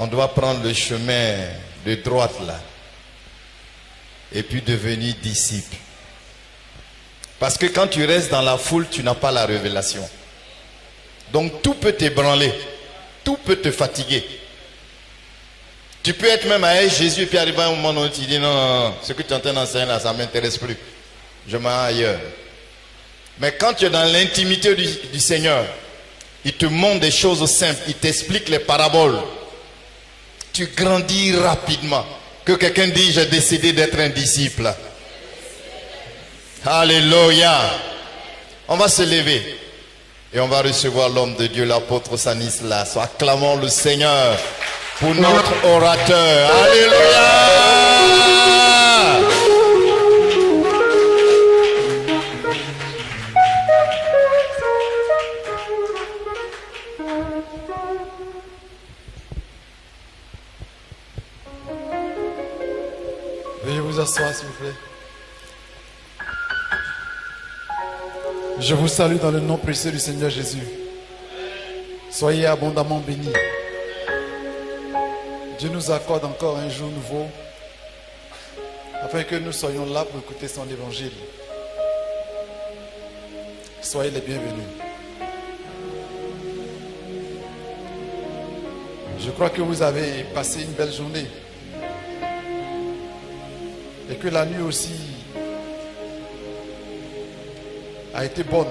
on doit prendre le chemin de droite là. Et puis devenir disciple. Parce que quand tu restes dans la foule, tu n'as pas la révélation. Donc tout peut t'ébranler. Tout peut te fatiguer. Tu peux être même avec Jésus et puis arriver à un moment où tu dis non, ce que tu es en train d'enseigner là, ça ne m'intéresse plus. Je m'en vais ailleurs. Mais quand tu es dans l'intimité du Seigneur, il te montre des choses simples, il t'explique les paraboles. Tu grandis rapidement. Que quelqu'un dise, j'ai décidé d'être un disciple. Alléluia. On va se lever et on va recevoir l'homme de Dieu, l'apôtre Stanislas. Acclamons le Seigneur pour notre orateur. Alléluia. Veuillez vous asseoir, s'il vous plaît. Je vous salue dans le nom précieux du Seigneur Jésus. Soyez abondamment bénis. Dieu nous accorde encore un jour nouveau afin que nous soyons là pour écouter son évangile. Soyez les bienvenus. Je crois que vous avez passé une belle journée et que la nuit aussi a été bonne.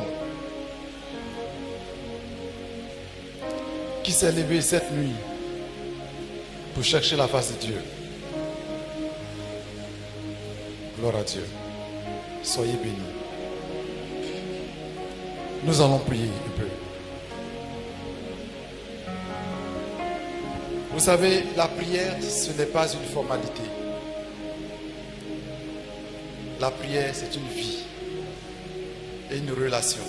Qui s'est levé cette nuit pour chercher la face de Dieu? Gloire à Dieu. Soyez bénis. Nous allons prier un peu. Vous savez, la prière, ce n'est pas une formalité. La prière, c'est une vie et une relation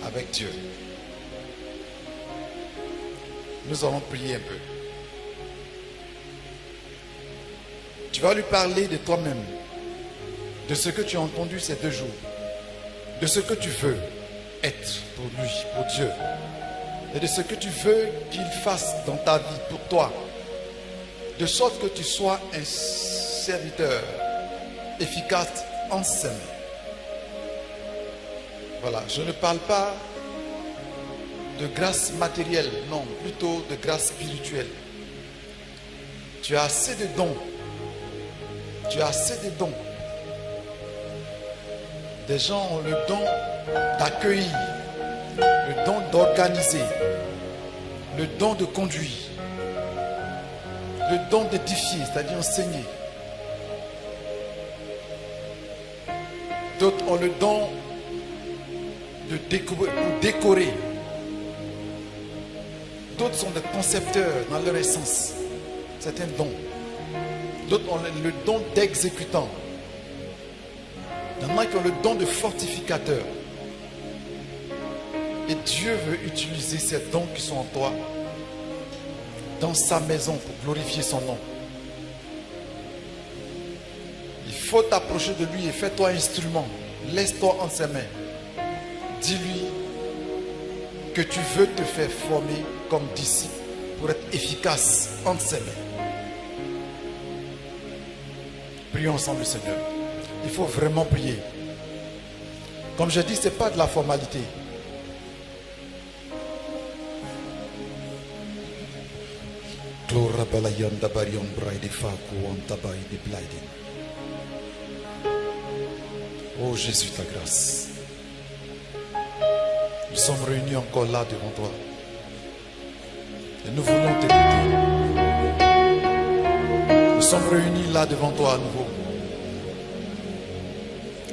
avec Dieu. Nous allons prier un peu. Tu vas lui parler de toi-même, de ce que tu as entendu ces 2 jours, de ce que tu veux être pour lui, pour Dieu, et de ce que tu veux qu'il fasse dans ta vie pour toi, de sorte que tu sois un serviteur efficace en ses mains. Voilà, je ne parle pas de grâce matérielle, non, plutôt de grâce spirituelle. Tu as assez de dons. Tu as assez de dons. Des gens ont le don d'accueillir, le don d'organiser, le don de conduire, le don d'édifier, c'est-à-dire enseigner. D'autres ont le don de décorer. D'autres sont des concepteurs dans leur essence. C'est un don. D'autres ont le don d'exécutant. Il y en a qui ont le don de fortificateur. Et Dieu veut utiliser ces dons qui sont en toi dans sa maison pour glorifier son nom. Il faut t'approcher de lui et fais-toi instrument. Laisse-toi en ses mains. Dis-lui que tu veux te faire former comme disciple pour être efficace entre ses mains. Prions ensemble, Seigneur. Il faut vraiment prier. Comme je dis, ce n'est pas de la formalité. Oh Jésus, ta grâce. Nous sommes réunis encore là devant toi. Et nous voulons t'écouter. Nous sommes réunis là devant toi à nouveau.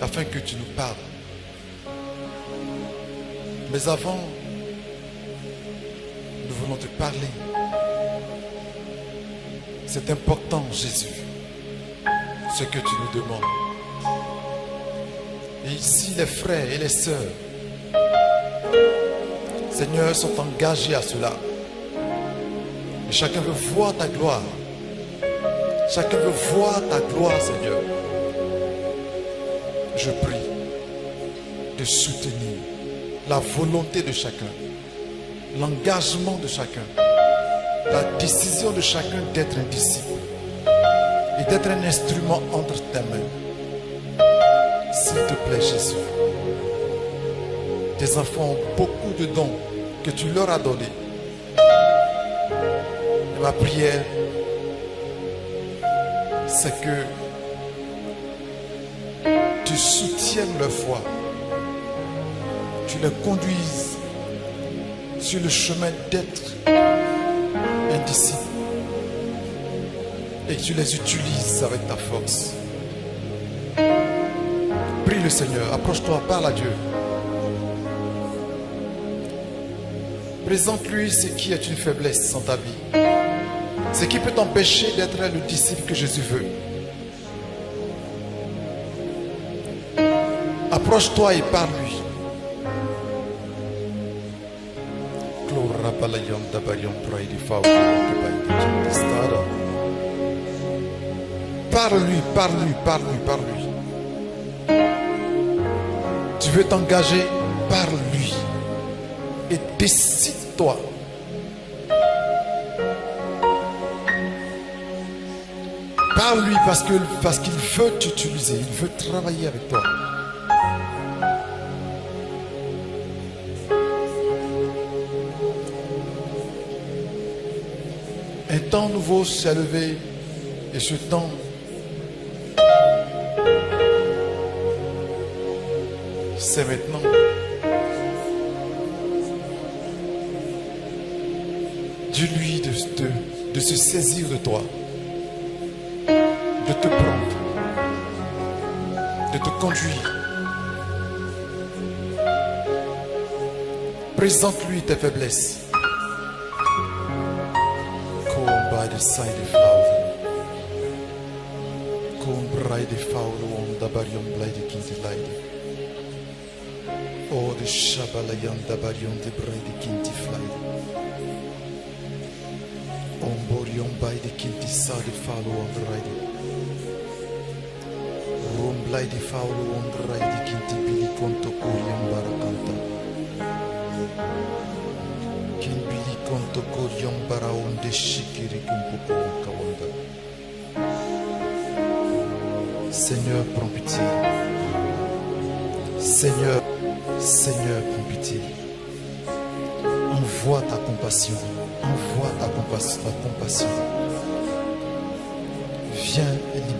Afin que tu nous parles. Mais avant, nous voulons te parler. C'est important, Jésus, ce que tu nous demandes. Et ici, les frères et les sœurs, Seigneur, sont engagés à cela. Et chacun veut voir ta gloire. Chacun veut voir ta gloire, Seigneur. Je prie de soutenir la volonté de chacun, l'engagement de chacun, la décision de chacun d'être un disciple et d'être un instrument entre tes mains. S'il te plaît, Jésus. Tes enfants ont beaucoup de dons que tu leur as donnés. Et ma prière, c'est que tu soutiennes leur foi. Tu les conduises sur le chemin d'être un disciple. Et que tu les utilises avec ta force. Prie le Seigneur, approche-toi, parle à Dieu. Présente-lui ce qui est une faiblesse dans ta vie. Ce qui peut t'empêcher d'être le disciple que Jésus veut. Approche-toi et parle-lui. Parle-lui, parle-lui, parle-lui, parle-lui. Tu veux t'engager, parle-lui. Et décide-toi. Parle-lui parce qu'il veut t'utiliser, il veut travailler avec toi. Un temps nouveau s'est levé et ce temps c'est maintenant. Dis-lui de se saisir de toi, de te prendre, de te conduire. Présente-lui tes faiblesses. Come by the side of flower. Come bride the fowl on the barium blade kinti light. Oh the shabalayan the barium the bride kinti flight. Omborion by the kinti side follow on the ride. Rumblai the fowl on the ride kinti bili konto kuriam barakanta. Kin bili konto kuriam baraon de shikiri kumpuku kawanda. Seigneur, prends pitié. Seigneur, Seigneur, prends pitié. Envoie ta compassion. Envoie ta compassion.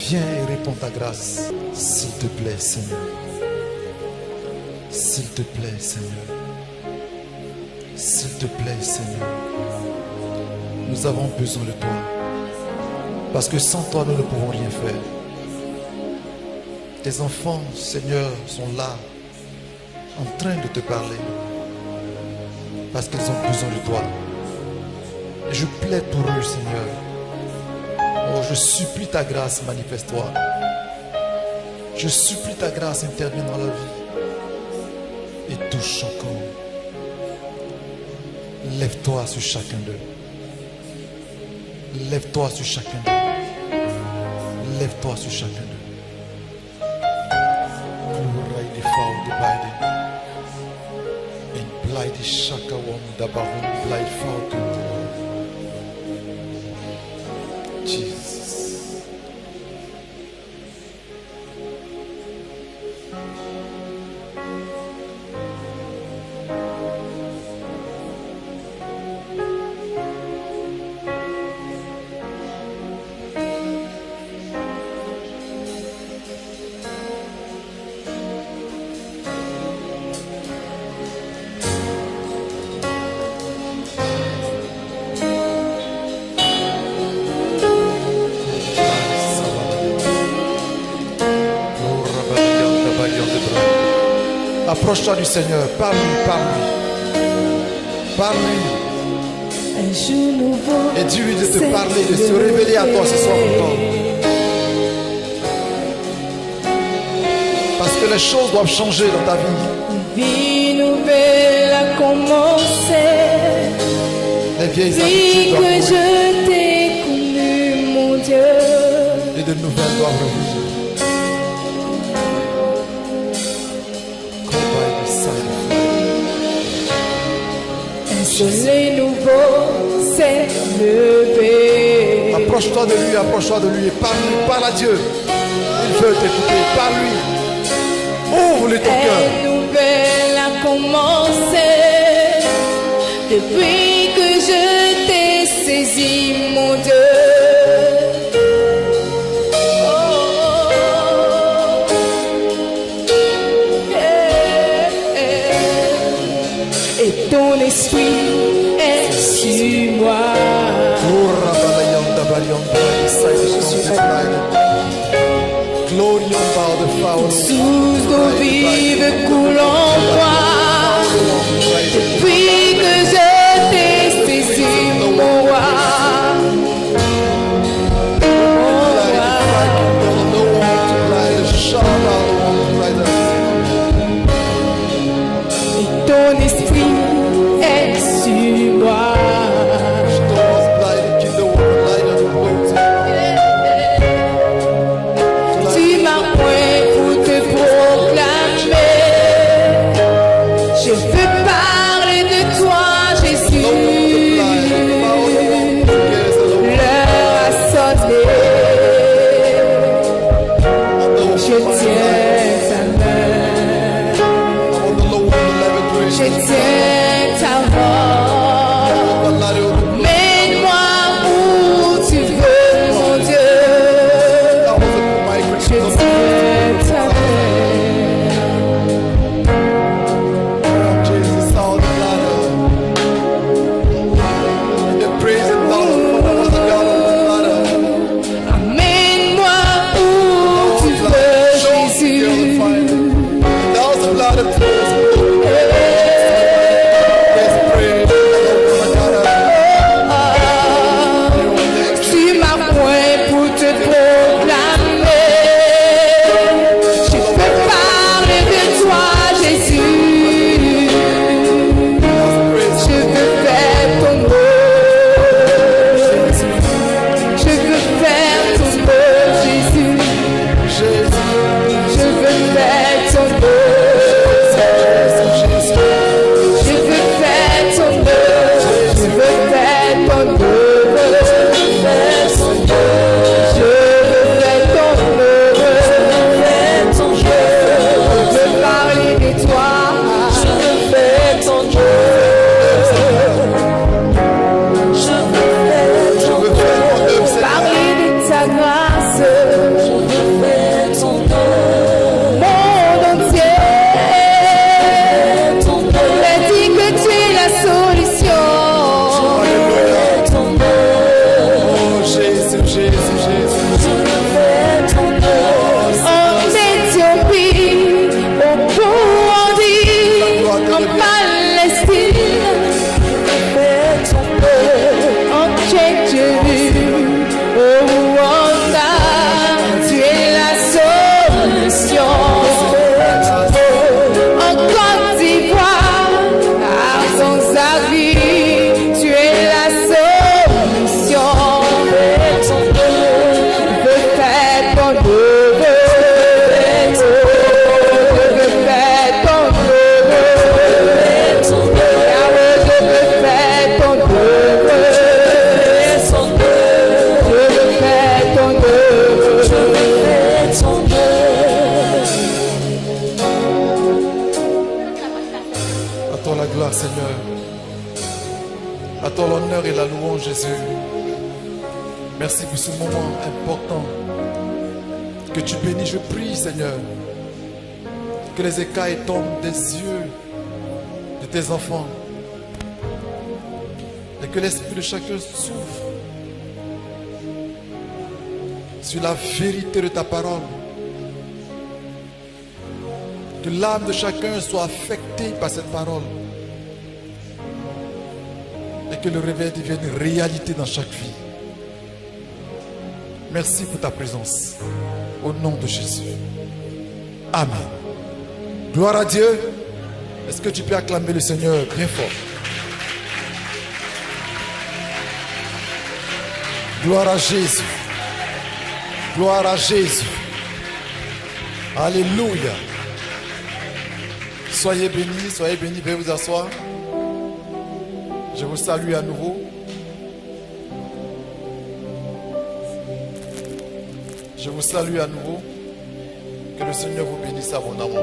Viens et réponds ta grâce. S'il te plaît, Seigneur. S'il te plaît, Seigneur. S'il te plaît, Seigneur. Nous avons besoin de toi. Parce que sans toi, nous ne pouvons rien faire. Tes enfants, Seigneur, sont là, en train de te parler. Parce qu'ils ont besoin de toi. Et je plaide pour eux, Seigneur. Oh, je supplie ta grâce, manifeste-toi. Je supplie ta grâce, intervienne dans la vie. Et touche encore. Lève-toi sur chacun d'eux. Lève-toi sur chacun d'eux. Lève-toi sur chacun d'eux. In blighty shaka one the bahum blight falcon. Jesus. Approche-toi du Seigneur, parle-lui, parle-lui. Parle-lui. Et dis-lui de te parler, de se révéler à toi ce soir encore. Parce que les choses doivent changer dans ta vie. Vie nouvelle a commencé. Les vieilles Dis habitudes doivent que mourir. je t'ai connu, mon Dieu. Et de nouvelles doivent revenir. Un soleil nouveau s'est levé. Approche-toi de lui et parle à Dieu. Il veut t'écouter, parle-lui. Ouvre-lui ton cœur. Une nouvelle a commencé. Depuis que je t'ai saisi, mon Dieu. Et ton esprit est sur moi. Source d'eau vive coule en moi. Depuis que je t'ai saisi, mon roi. Et ton esprit est sur moi. Tu m'as point pour te proclamer. Je veux parler de toi, Jésus. L'heure a sonné. Je tiens ta main. Je tiens ta main. Mène-moi où tu veux, mon Dieu. Je tiens ta main. Amène-moi où tu veux, Jésus. Tu m'as point pour te proclamer. Je peux parler de toi, Jésus. Je veux faire ton œuvre. Je veux faire ton œuvre, Jésus. Je veux faire ton œuvre. Je veux faire ton œuvre. Je veux faire ton œuvre. Je veux faire ton œuvre. Je veux parler de toi. Je veux faire ton parler de ta grâce. Monde entier. T'as dit que tu es la solution. En Éthiopie, au Burundi, en Palestine, en Tchétchénie, au Rwanda, tu es la solution. En Côte d'Ivoire, à Zanzibar, tu es la solution. Je veux faire ton œuvre. Je veux faire ton œuvre. Yahweh, je veux faire ton œuvre. Je veux faire ton œuvre. À toi la gloire, Seigneur. À toi l'honneur et la louange, Jésus. Merci pour ce moment important que tu bénis. Je prie, Seigneur, que les écailles tombent des yeux de tes enfants et que l'esprit de chacun s'ouvre sur la vérité de ta parole. Que l'âme de chacun soit affectée par cette parole. Et que le réveil devienne une réalité dans chaque vie. Merci pour ta présence. Au nom de Jésus. Amen. Gloire à Dieu. Est-ce que tu peux acclamer le Seigneur bien fort? Gloire à Jésus. Gloire à Jésus. Alléluia. Soyez bénis, veuillez vous asseoir. Je vous salue à nouveau. Je vous salue à nouveau. Que le Seigneur vous bénisse abondamment.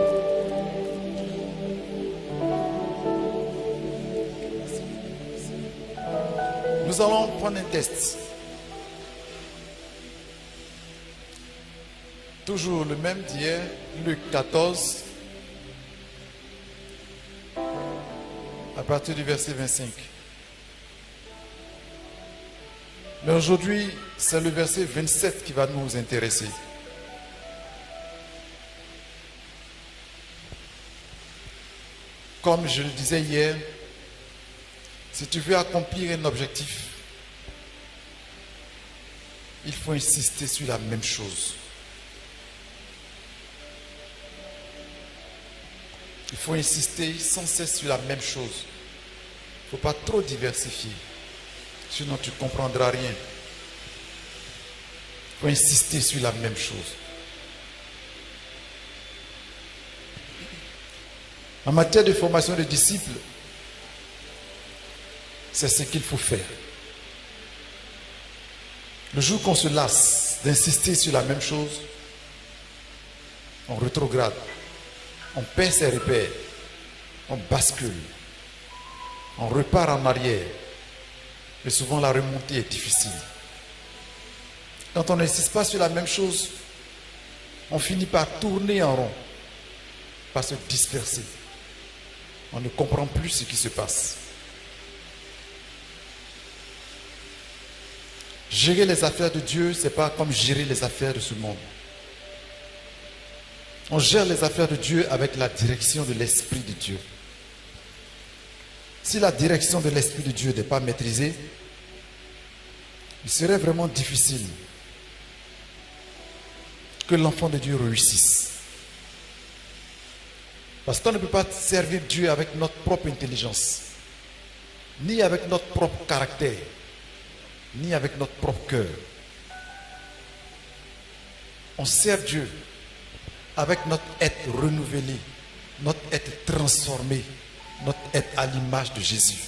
Nous allons prendre un test. Toujours le même d'hier, Luc 14, à partir du verset 25. Mais aujourd'hui, c'est le verset 27 qui va nous intéresser. Comme je le disais hier, si tu veux accomplir un objectif, il faut insister sur la même chose. Il faut insister sans cesse sur la même chose. Il ne faut pas trop diversifier. Sinon, tu ne comprendras rien. Il faut insister sur la même chose. En matière de formation de disciples, c'est ce qu'il faut faire. Le jour qu'on se lasse d'insister sur la même chose, on rétrograde, on perd ses repères, on bascule, on repart en arrière. Et souvent la remontée est difficile. Quand on n'insiste pas sur la même chose, on finit par tourner en rond, par se disperser. On ne comprend plus ce qui se passe. Gérer les affaires de Dieu, ce n'est pas comme gérer les affaires de ce monde. On gère les affaires de Dieu avec la direction de l'Esprit de Dieu. Si la direction de l'Esprit de Dieu n'est pas maîtrisée, il serait vraiment difficile que l'enfant de Dieu réussisse. Parce qu'on ne peut pas servir Dieu avec notre propre intelligence, ni avec notre propre caractère, ni avec notre propre cœur. On sert Dieu avec notre être renouvelé, notre être transformé, notre être à l'image de Jésus.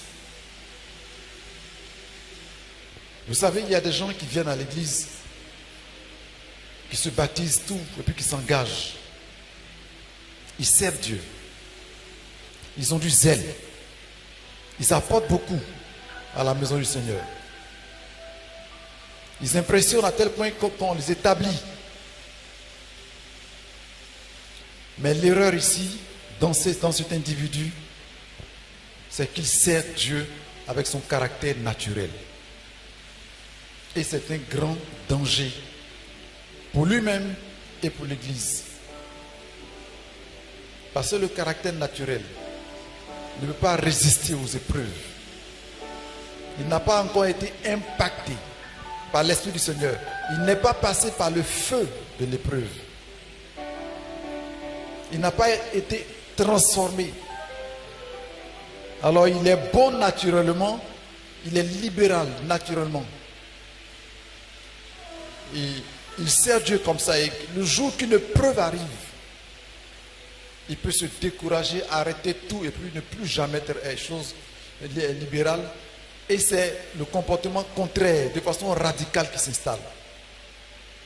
Vous savez, il y a des gens qui viennent à l'église, qui se baptisent tout et puis qui s'engagent. Ils servent Dieu. Ils ont du zèle. Ils apportent beaucoup à la maison du Seigneur. Ils impressionnent à tel point qu'on les établit. Mais l'erreur ici, dans cet individu, c'est qu'il sert Dieu avec son caractère naturel. Et c'est un grand danger pour lui-même et pour l'Église. Parce que le caractère naturel ne peut pas résister aux épreuves. Il n'a pas encore été impacté par l'Esprit du Seigneur. Il n'est pas passé par le feu de l'épreuve. Il n'a pas été transformé. Alors il est bon naturellement, il est libéral naturellement. Et il sert Dieu comme ça. Et le jour qu'une épreuve arrive, il peut se décourager, arrêter tout et puis ne plus jamais être chose libérale. Et c'est le comportement contraire, de façon radicale qui s'installe.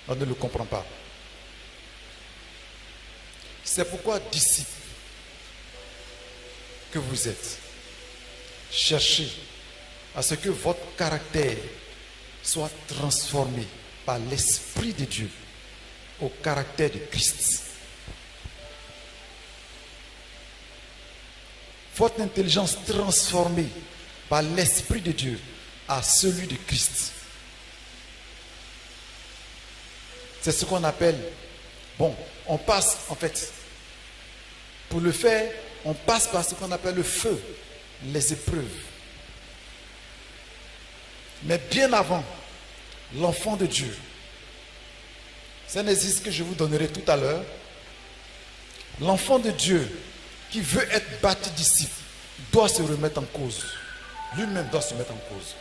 On ne le comprend pas. C'est pourquoi, disciples que vous êtes, cherchez à ce que votre caractère soit transformé par l'Esprit de Dieu au caractère de Christ. Votre intelligence transformée par l'Esprit de Dieu à celui de Christ. C'est ce qu'on appelle, on passe en fait, pour le faire, on passe par ce qu'on appelle le feu, les épreuves. Mais bien avant, l'enfant de Dieu, c'est un exercice que je vous donnerai tout à l'heure. L'enfant de Dieu qui veut être bâti disciple doit se remettre en cause. Lui-même doit se mettre en cause.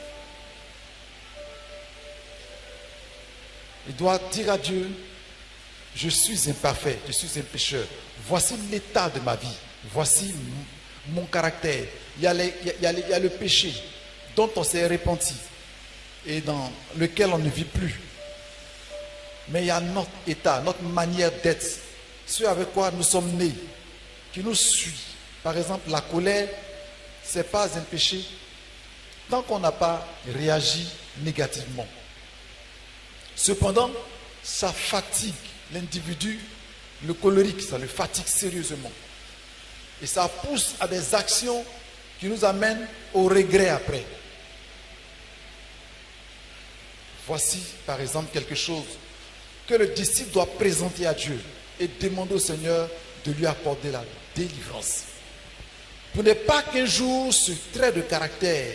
Il doit dire à Dieu, je suis imparfait, je suis un pécheur. Voici l'état de ma vie. Voici mon caractère. Il y a le péché dont on s'est repenti et dans lequel on ne vit plus. Mais il y a notre état, notre manière d'être, ce avec quoi nous sommes nés, qui nous suit. Par exemple, la colère, ce n'est pas un péché tant qu'on n'a pas réagi négativement. Cependant, ça fatigue l'individu, le colérique, ça le fatigue sérieusement. Et ça pousse à des actions qui nous amènent au regret après. Voici par exemple quelque chose que le disciple doit présenter à Dieu et demander au Seigneur de lui accorder la délivrance. Pour ne pas qu'un jour ce trait de caractère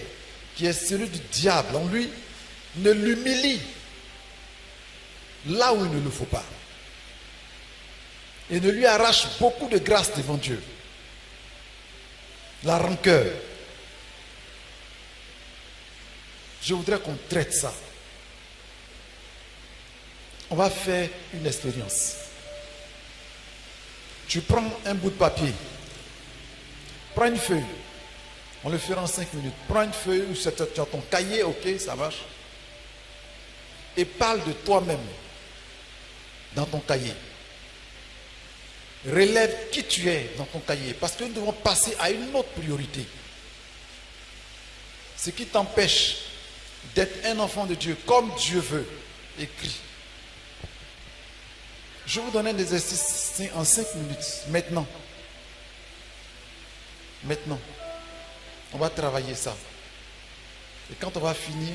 qui est celui du diable en lui ne l'humilie là où il ne le faut pas et ne lui arrache beaucoup de grâce devant Dieu. La rancœur. Je voudrais qu'on traite ça. On va faire une expérience. Tu prends un bout de papier. Prends une feuille. On le fera en 5 minutes. Prends une feuille ou tu as ton cahier, ok, ça marche. Et parle de toi-même dans ton cahier. Relève qui tu es dans ton cahier. Parce que nous devons passer à une autre priorité. Ce qui t'empêche d'être un enfant de Dieu comme Dieu veut. Écris. Je vais vous donner un exercice en 5 minutes. Maintenant. Maintenant. On va travailler ça. Et quand on va finir,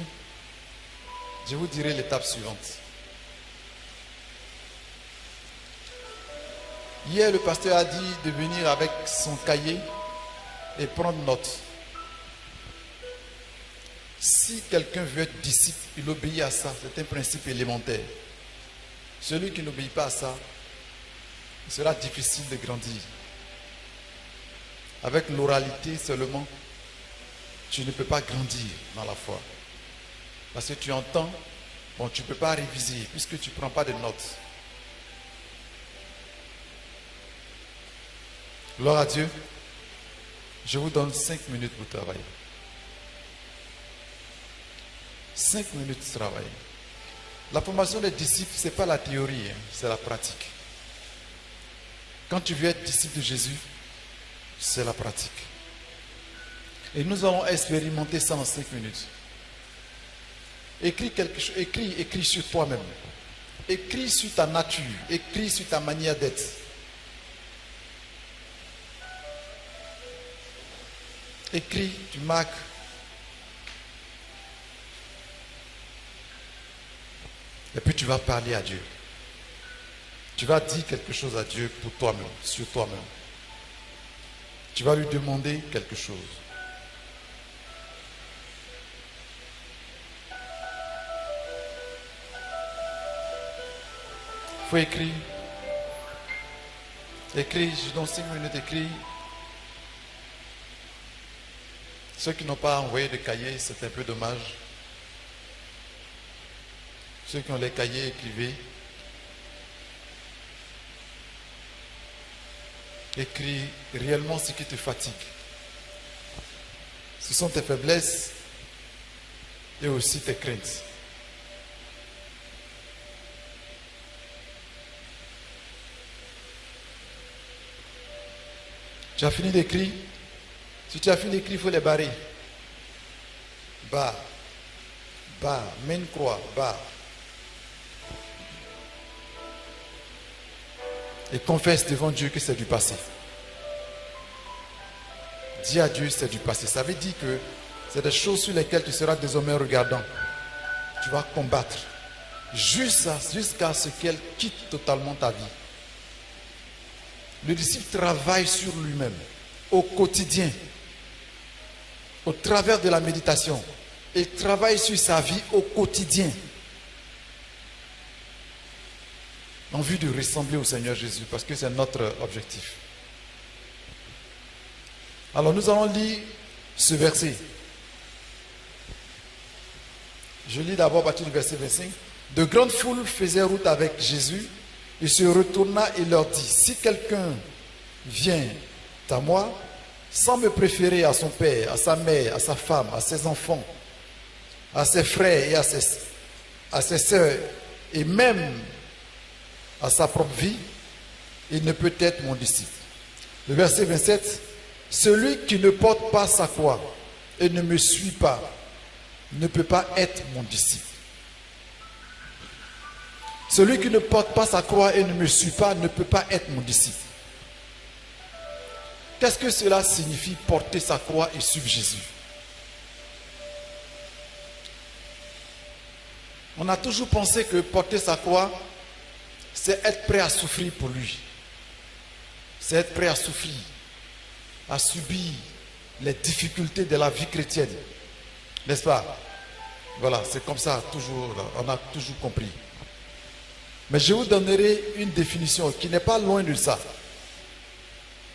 je vous dirai l'étape suivante. Hier, le pasteur a dit de venir avec son cahier et prendre note. Si quelqu'un veut être disciple, il obéit à ça. C'est un principe élémentaire. Celui qui n'obéit pas à ça, il sera difficile de grandir. Avec l'oralité seulement, tu ne peux pas grandir dans la foi. Parce que tu entends, bon, tu ne peux pas réviser puisque tu ne prends pas de notes. Gloire à Dieu. Je vous donne 5 minutes pour travailler. 5 minutes de travail. La formation des disciples, ce n'est pas la théorie, c'est la pratique. Quand tu veux être disciple de Jésus, c'est la pratique. Et nous allons expérimenter ça en 5 minutes. Écris quelque chose, écris sur toi-même. Écris sur ta nature, écris sur ta manière d'être. Écris, tu marques. Et puis tu vas parler à Dieu. Tu vas dire quelque chose à Dieu pour toi-même, sur toi-même. Tu vas lui demander quelque chose. Il faut écrire. Écris, je donne 5 minutes, écris. Ceux qui n'ont pas envoyé de cahier, c'est un peu dommage. Ceux qui ont les cahiers, écrivez. Écris réellement ce qui te fatigue. Ce sont tes faiblesses et aussi tes craintes. Tu as fini d'écrire? Si tu as fini d'écrire, il faut les barrer. Barre. Barre. Mets une croix. Barre. Et confesse devant Dieu que c'est du passé. Dis à Dieu c'est du passé. Ça veut dire que c'est des choses sur lesquelles tu seras désormais regardant. Tu vas combattre jusqu'à ce qu'elle quitte totalement ta vie. Le disciple travaille sur lui-même au quotidien, au travers de la méditation. Il travaille sur sa vie au quotidien, en vue de ressembler au Seigneur Jésus, parce que c'est notre objectif. Alors nous allons lire ce verset. Je lis d'abord à partir du verset 25. De grandes foules faisaient route avec Jésus. Il se retourna et leur dit, si quelqu'un vient à moi, sans me préférer à son père, à sa mère, à sa femme, à ses enfants, à ses frères et à ses sœurs, et même à sa propre vie, il ne peut être mon disciple. Le verset 27, celui qui ne porte pas sa croix et ne me suit pas ne peut pas être mon disciple. Celui qui ne porte pas sa croix et ne me suit pas ne peut pas être mon disciple. Qu'est-ce que cela signifie, porter sa croix et suivre Jésus? On a toujours pensé que porter sa croix, c'est être prêt à souffrir pour lui. C'est être prêt à souffrir, à subir les difficultés de la vie chrétienne. N'est-ce pas? Voilà, c'est comme ça, toujours, on a toujours compris. Mais je vous donnerai une définition qui n'est pas loin de ça,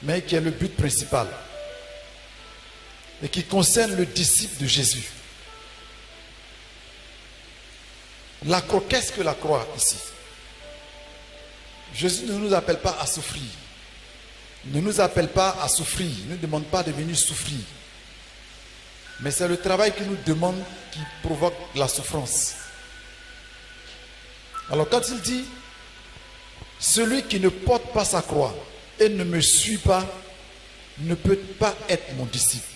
mais qui est le but principal et qui concerne le disciple de Jésus. La croix, qu'est-ce que la croix ici? Jésus ne nous appelle pas à souffrir. Il ne nous appelle pas à souffrir. Il ne nous demande pas de venir souffrir. Mais c'est le travail qu'il nous demande qui provoque la souffrance. Alors quand il dit, celui qui ne porte pas sa croix et ne me suit pas, ne peut pas être mon disciple.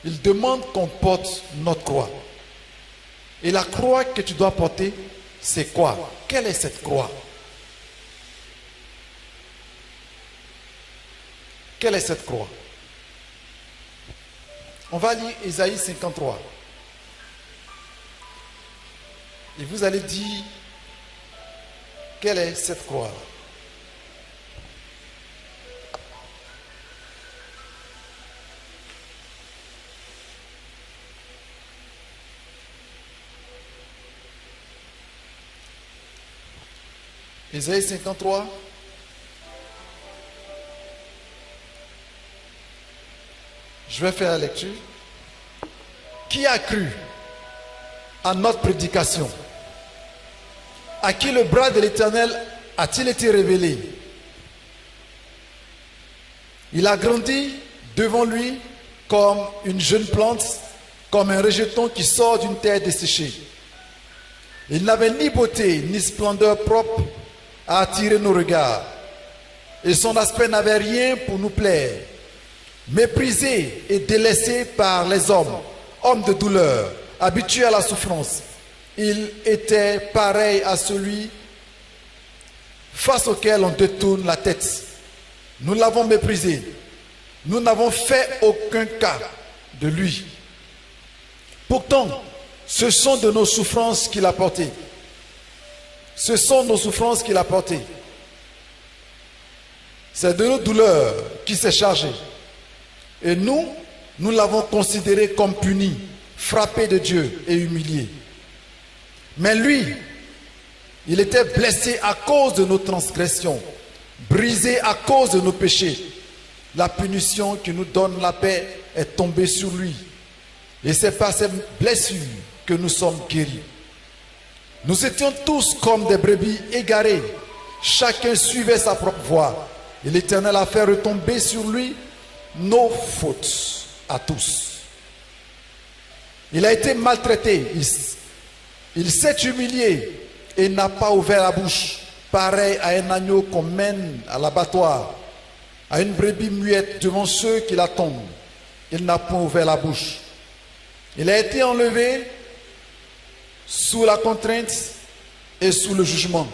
Il demande qu'on porte notre croix. Et la croix que tu dois porter, c'est quoi? Quelle est cette croix? Quelle est cette croix? On va lire Ésaïe 53. Et vous allez dire, quelle est cette croix? Ésaïe 53. Je vais faire la lecture. Qui a cru à notre prédication? À qui le bras de l'Éternel a-t-il été révélé? Il a grandi devant lui comme une jeune plante, comme un rejeton qui sort d'une terre desséchée. Il n'avait ni beauté ni splendeur propre à attirer nos regards. Et son aspect n'avait rien pour nous plaire. Méprisé et délaissé par les hommes, homme de douleur, habitué à la souffrance, il était pareil à celui face auquel on détourne la tête. Nous l'avons méprisé. Nous n'avons fait aucun cas de lui. Pourtant, ce sont de nos souffrances qu'il a portées. Ce sont nos souffrances qu'il a portées. C'est de nos douleurs qu'il s'est chargé. Et nous l'avons considéré comme puni, frappé de Dieu et humilié. Mais lui, il était blessé à cause de nos transgressions, brisé à cause de nos péchés. La punition qui nous donne la paix est tombée sur lui. Et c'est par ces blessures que nous sommes guéris. Nous étions tous comme des brebis égarées. Chacun suivait sa propre voie. Et l'Éternel a fait retomber sur lui nos fautes à tous. Il a été maltraité. Il s'est humilié et n'a pas ouvert la bouche. Pareil à un agneau qu'on mène à l'abattoir, à une brebis muette devant ceux qui l'attendent. Il n'a pas ouvert la bouche. Il a été enlevé sous la contrainte et sous le jugement.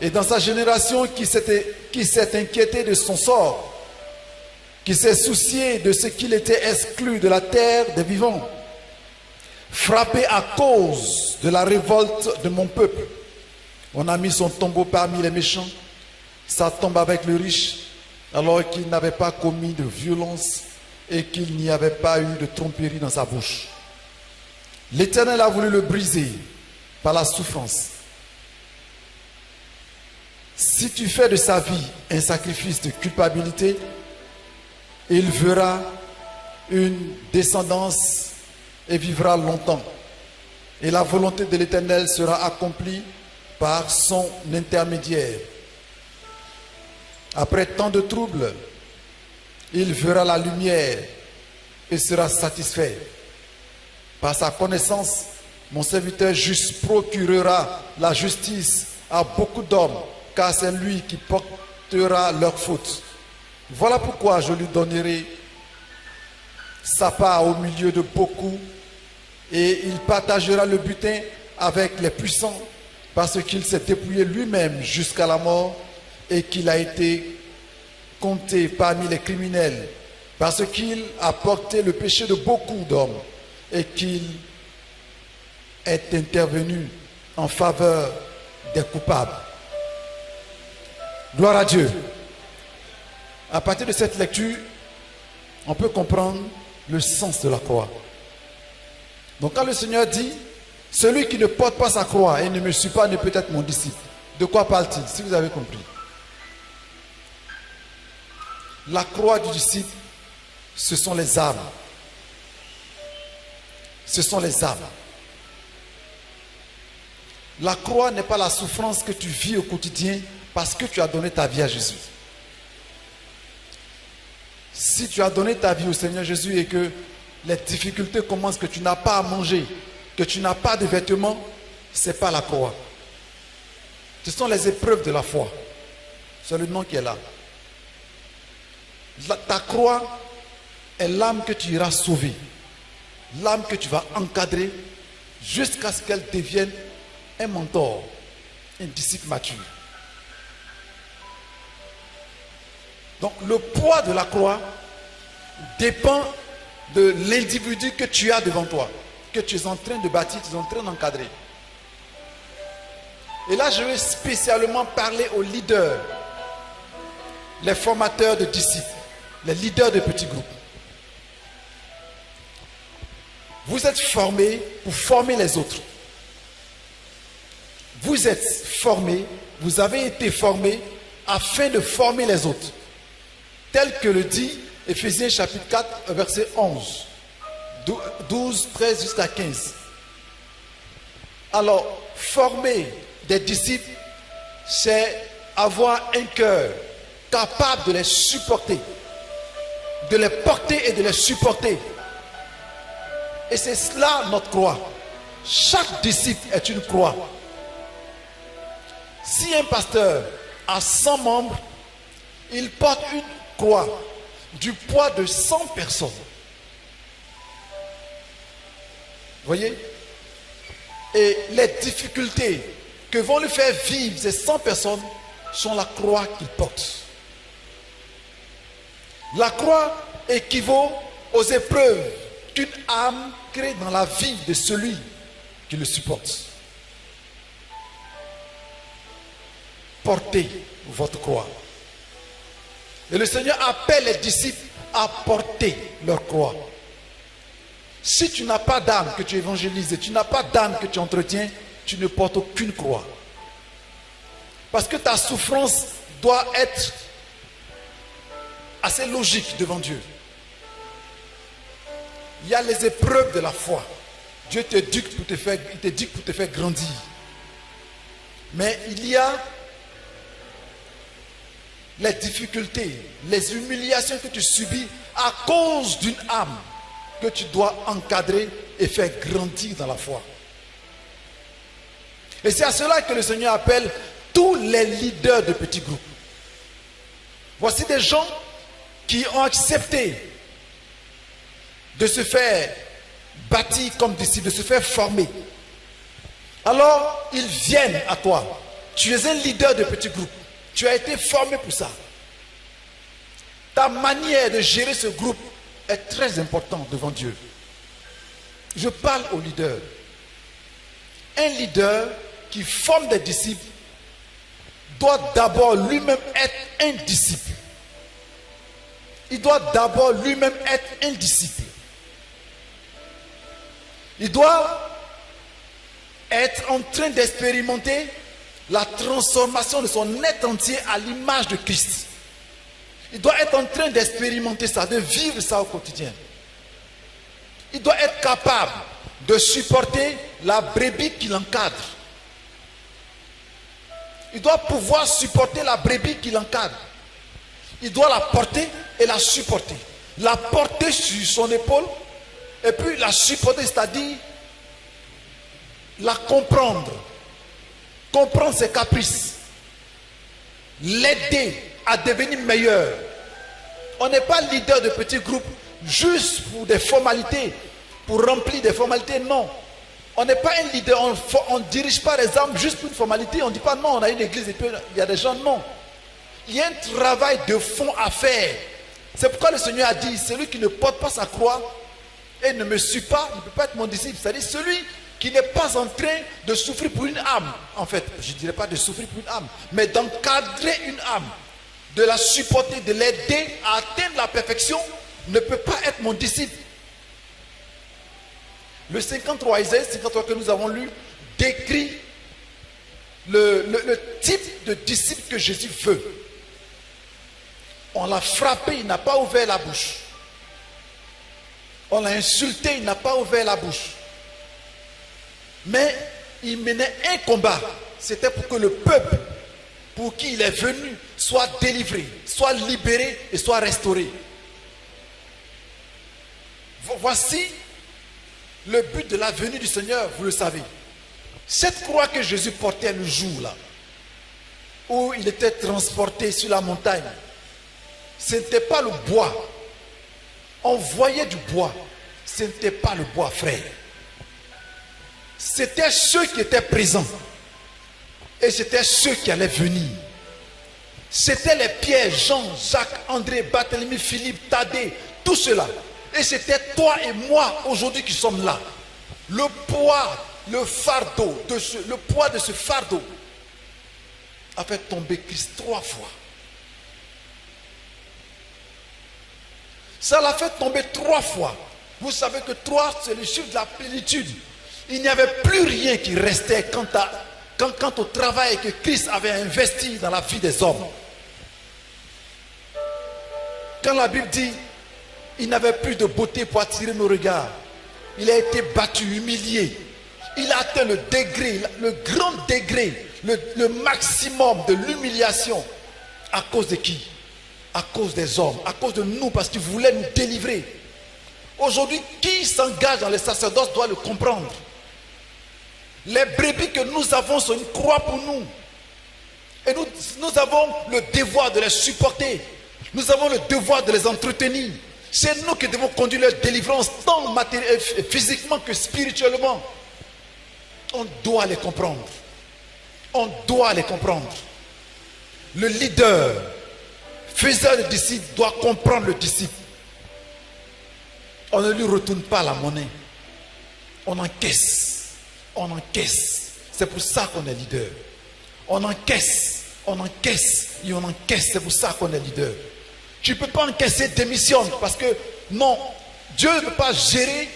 Et dans sa génération qui s'est inquiété de son sort, qui s'est soucié de ce qu'il était exclu de la terre des vivants, frappé à cause de la révolte de mon peuple, on a mis son tombeau parmi les méchants, sa tombe avec le riche, alors qu'il n'avait pas commis de violence et qu'il n'y avait pas eu de tromperie dans sa bouche. L'Éternel a voulu le briser par la souffrance. Si tu fais de sa vie un sacrifice de culpabilité, il verra une descendance et vivra longtemps. Et la volonté de l'Éternel sera accomplie par son intermédiaire. Après tant de troubles, il verra la lumière et sera satisfait. Par sa connaissance, mon serviteur juste procurera la justice à beaucoup d'hommes, car c'est lui qui portera leurs fautes. Voilà pourquoi je lui donnerai sa part au milieu de beaucoup, et il partagera le butin avec les puissants, parce qu'il s'est dépouillé lui-même jusqu'à la mort, et qu'il a été compté parmi les criminels, parce qu'il a porté le péché de beaucoup d'hommes, et qu'il est intervenu en faveur des coupables. Gloire à Dieu. À partir de cette lecture, on peut comprendre le sens de la croix. Donc quand le Seigneur dit, celui qui ne porte pas sa croix et ne me suit pas ne peut être mon disciple, de quoi parle-t-il, si vous avez compris? La croix du disciple, ce sont les âmes. Ce sont les âmes. La croix n'est pas la souffrance que tu vis au quotidien parce que tu as donné ta vie à Jésus. Si tu as donné ta vie au Seigneur Jésus et que les difficultés commencent, que tu n'as pas à manger, que tu n'as pas de vêtements, ce n'est pas la croix. Ce sont les épreuves de la foi. C'est le nom qui est là. Ta croix est l'âme que tu iras sauver. L'âme que tu vas encadrer jusqu'à ce qu'elle devienne un mentor, un disciple mature. Donc le poids de la croix dépend de l'individu que tu as devant toi, que tu es en train de bâtir, tu es en train d'encadrer. Et là, je vais spécialement parler aux leaders, les formateurs de disciples, les leaders de petits groupes. Vous êtes formés pour former les autres. Vous êtes formés, vous avez été formés afin de former les autres. Tel que le dit Éphésiens chapitre 4, verset 11, 12, 13 jusqu'à 15. Alors, former des disciples, c'est avoir un cœur capable de les supporter, de les porter et de les supporter. Et c'est cela notre croix. Chaque disciple est une croix. Si un pasteur a 100 membres, il porte une croix du poids de 100 personnes. Voyez? Et les difficultés que vont lui faire vivre ces 100 personnes sont la croix qu'il porte. La croix équivaut aux épreuves qu'une âme crée dans la vie de celui qui le supporte. Portez votre croix. Et le Seigneur appelle les disciples à porter leur croix. Si tu n'as pas d'âme que tu évangélises, et tu n'as pas d'âme que tu entretiens, tu ne portes aucune croix. Parce que ta souffrance doit être assez logique devant Dieu. Il y a les épreuves de la foi. Dieu t'éduque pour te faire grandir. Mais il y a les difficultés, les humiliations que tu subis à cause d'une âme que tu dois encadrer et faire grandir dans la foi. Et c'est à cela que le Seigneur appelle tous les leaders de petits groupes. Voici des gens qui ont accepté de se faire bâtir comme disciples, de se faire former. Alors, ils viennent à toi. Tu es un leader de petits groupes. Tu as été formé pour ça. Ta manière de gérer ce groupe est très importante devant Dieu. Je parle au leader. Un leader qui forme des disciples doit d'abord lui-même être un disciple. Il doit d'abord lui-même être un disciple. Il doit être en train d'expérimenter la transformation de son être entier à l'image de Christ. Il doit être en train d'expérimenter ça, de vivre ça au quotidien. Il doit être capable de supporter la brebis qui l'encadre. Il doit pouvoir supporter la brebis qui l'encadre. Il doit la porter et la supporter. La porter sur son épaule et puis la supporter, c'est-à-dire la comprendre comprendre ses caprices, l'aider à devenir meilleur. On n'est pas leader de petits groupes juste pour des formalités, pour remplir des formalités, non. On n'est pas un leader, on ne dirige pas les âmes juste pour une formalité. On ne dit pas non, on a une église et puis il y a des gens, non. Il y a un travail de fond à faire. C'est pourquoi le Seigneur a dit, celui qui ne porte pas sa croix et ne me suit pas, ne peut pas être mon disciple. C'est-à-dire celui qui n'est pas en train de souffrir pour une âme. En fait, je ne dirais pas de souffrir pour une âme, mais d'encadrer une âme, de la supporter, de l'aider à atteindre la perfection, ne peut pas être mon disciple. Le 53, Isaïe 53 que nous avons lu, décrit le type de disciple que Jésus veut. On l'a frappé, il n'a pas ouvert la bouche. On l'a insulté, il n'a pas ouvert la bouche. Mais il menait un combat. C'était pour que le peuple pour qui il est venu soit délivré, soit libéré et soit restauré. Voici le but de la venue du Seigneur, vous le savez. Cette croix que Jésus portait le jour là, où il était transporté sur la montagne, ce n'était pas le bois. On voyait du bois. Ce n'était pas le bois, frère. C'était ceux qui étaient présents. Et c'était ceux qui allaient venir. C'était les Pierre, Jean, Jacques, André, Barthélemy, Philippe, Thaddée, tout cela. Et c'était toi et moi aujourd'hui qui sommes là. Le poids, le fardeau, le poids de ce fardeau a fait tomber Christ 3 fois. Ça l'a fait tomber 3 fois. Vous savez que 3, c'est le chiffre de la plénitude. Il n'y avait plus rien qui restait quant au travail que Christ avait investi dans la vie des hommes. Quand la Bible dit, il n'avait plus de beauté pour attirer nos regards. Il a été battu, humilié. Il a atteint le degré, le grand degré, le maximum de l'humiliation. À cause de qui? À cause des hommes, à cause de nous, parce qu'il voulait nous délivrer. Aujourd'hui, qui s'engage dans le sacerdoce doit le comprendre. Les brebis que nous avons sont une croix pour nous. Et nous avons le devoir de les supporter. Nous avons le devoir de les entretenir. C'est nous qui devons conduire leur délivrance, tant physiquement que spirituellement. On doit les comprendre. On doit les comprendre. Le leader, faiseur de disciples, doit comprendre le disciple. On ne lui retourne pas la monnaie. On encaisse. On encaisse. C'est pour ça qu'on est leader. On encaisse et on encaisse. C'est pour ça qu'on est leader. Tu ne peux pas encaisser, démissionne. Parce que non, Dieu ne peut pas gérer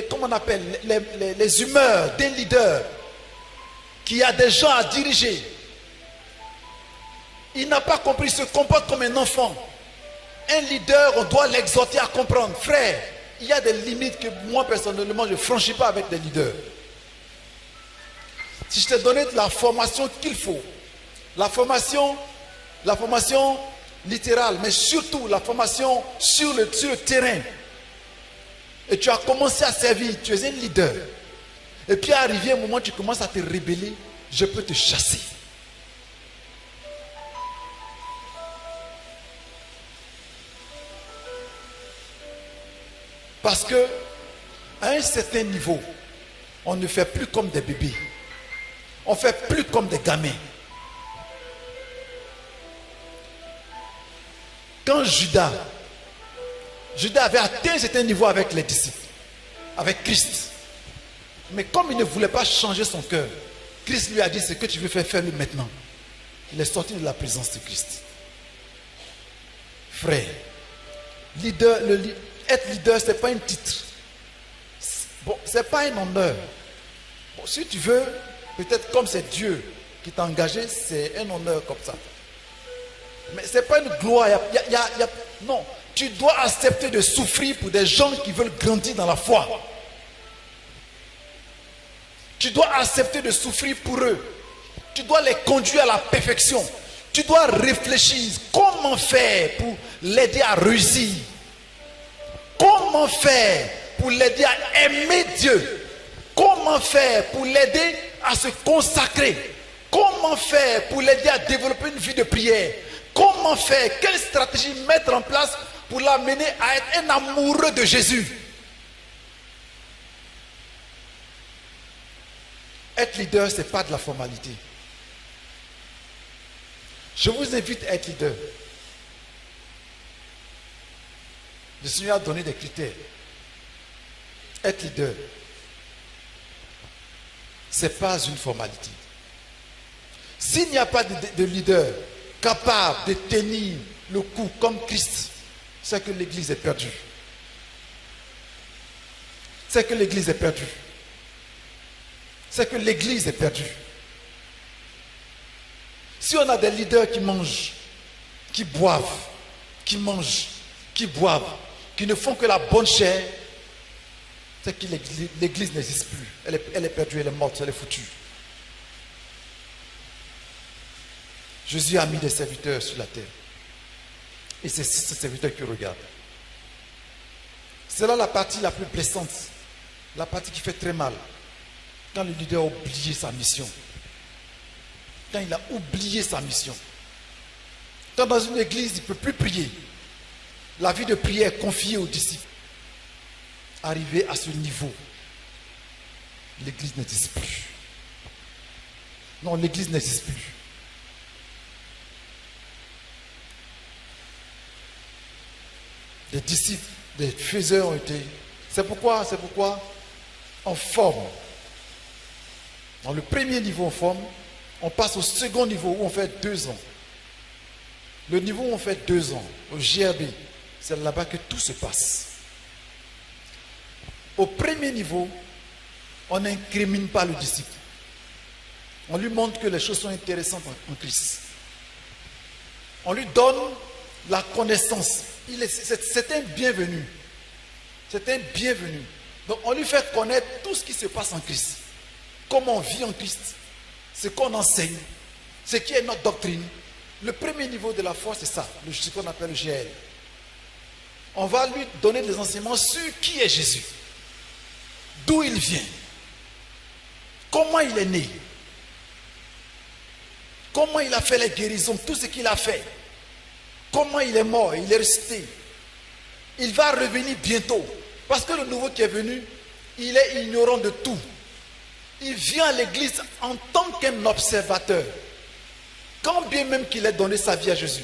comment on appelle, les humeurs d'un leader qui a des gens à diriger. Il n'a pas compris, il se comporte comme un enfant. Un leader, on doit l'exhorter à comprendre. Frère, il y a des limites que moi personnellement je ne franchis pas avec des leaders. Si je t'ai donné la formation qu'il faut, la formation littérale, mais surtout la formation sur le terrain, et tu as commencé à servir, tu es un leader, et puis arrivé un moment où tu commences à te rebeller, je peux te chasser. Parce que à un certain niveau, on ne fait plus comme des bébés. On ne fait plus comme des gamins. Quand Judas avait atteint un certain niveau avec les disciples, avec Christ. Mais comme il ne voulait pas changer son cœur, Christ lui a dit, ce que tu veux faire, fais-le maintenant. Il est sorti de la présence de Christ. Frère, être leader, ce n'est pas un titre. Bon, ce n'est pas un honneur. Bon, si tu veux, peut-être comme c'est Dieu qui t'a engagé, c'est un honneur comme ça. Mais ce n'est pas une gloire. Non, tu dois accepter de souffrir pour des gens qui veulent grandir dans la foi. Tu dois accepter de souffrir pour eux. Tu dois les conduire à la perfection. Tu dois réfléchir comment faire pour l'aider à réussir. Comment faire pour l'aider à aimer Dieu? Comment faire pour l'aider à se consacrer. Comment faire pour l'aider à développer une vie de prière? Comment faire? Quelle stratégie mettre en place pour l'amener à être un amoureux de Jésus? Être leader, ce n'est pas de la formalité. Je vous invite à être leader. Le Seigneur a donné des critères. Être leader, ce n'est pas une formalité. S'il n'y a pas de leader capable de tenir le coup comme Christ, c'est que l'Église est perdue. C'est que l'Église est perdue. C'est que l'Église est perdue. Si on a des leaders qui mangent, qui boivent, qui mangent, qui boivent, qui ne font que la bonne chair, c'est que l'Église n'existe plus. Elle est perdue, elle est morte, elle est foutue. Jésus a mis des serviteurs sur la terre. Et c'est ces serviteurs qui regardent. C'est là la partie la plus blessante. La partie qui fait très mal. Quand le leader a oublié sa mission. Quand il a oublié sa mission. Quand dans une église, il ne peut plus prier. La vie de prière est confiée aux disciples. Arrivé à ce niveau, l'église n'existe plus. Non, l'église n'existe plus. Des disciples, des faiseurs ont été. C'est pourquoi on forme. Dans le premier niveau, on forme. On passe au second niveau où on fait 2 ans. Le niveau où on fait 2 ans, au GRB, c'est là-bas que tout se passe. Au premier niveau, on n'incrimine pas le disciple. On lui montre que les choses sont intéressantes en Christ. On lui donne la connaissance. C'est un bienvenu. C'est un bienvenu. Donc on lui fait connaître tout ce qui se passe en Christ. Comment on vit en Christ. Ce qu'on enseigne. Ce qui est notre doctrine. Le premier niveau de la foi, c'est ça. Ce qu'on appelle le GL. On va lui donner des enseignements sur qui est Jésus. D'où il vient. Comment il est né. Comment il a fait les guérisons. Tout ce qu'il a fait. Comment il est mort, il est resté. Il va revenir bientôt. Parce que le nouveau qui est venu, il est ignorant de tout. Il vient à l'église en tant qu'un observateur. Quand bien même qu'il ait donné sa vie à Jésus,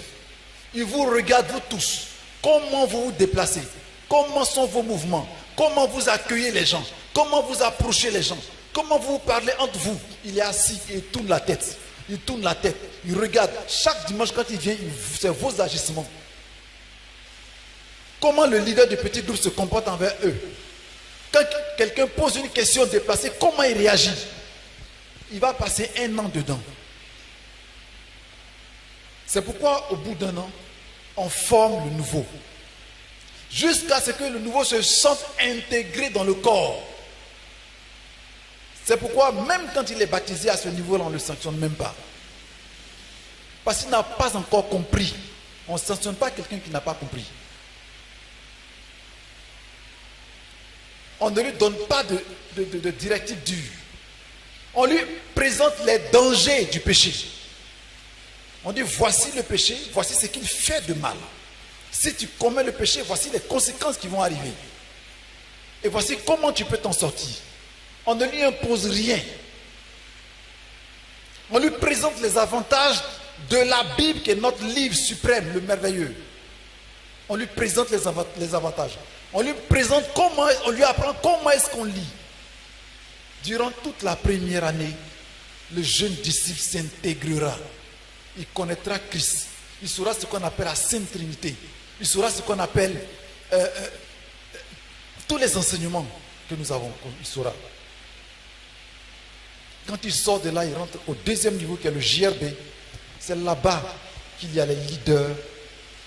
il vous regarde, vous tous. Comment vous vous déplacez? Comment sont vos mouvements? Comment vous accueillez les gens? Comment vous approchez les gens? Comment vous parlez entre vous? Il est assis et il tourne la tête. Il tourne la tête, il regarde. Chaque dimanche quand il vient, c'est vos agissements. Comment le leader du petit groupe se comporte envers eux? Quand quelqu'un pose une question déplacée, comment il réagit? Il va passer 1 an dedans. C'est pourquoi au bout d'1 an, on forme le nouveau. Jusqu'à ce que le nouveau se sente intégré dans le corps. C'est pourquoi même quand il est baptisé à ce niveau-là, on ne le sanctionne même pas. Parce qu'il n'a pas encore compris. On ne sanctionne pas quelqu'un qui n'a pas compris. On ne lui donne pas de directive dure. On lui présente les dangers du péché. On dit voici le péché, voici ce qu'il fait de mal. Si tu commets le péché, voici les conséquences qui vont arriver. Et voici comment tu peux t'en sortir. On ne lui impose rien. On lui présente les avantages de la Bible qui est notre livre suprême, le merveilleux. On lui présente les avantages. On lui présente comment, on lui apprend comment est-ce qu'on lit. Durant toute la première année, le jeune disciple s'intégrera. Il connaîtra Christ. Il saura ce qu'on appelle la Sainte Trinité. Il saura ce qu'on appelle tous les enseignements que nous avons. Il saura. Quand il sort de là, il rentre au 2e niveau qui est le GRB. C'est là-bas qu'il y a les leaders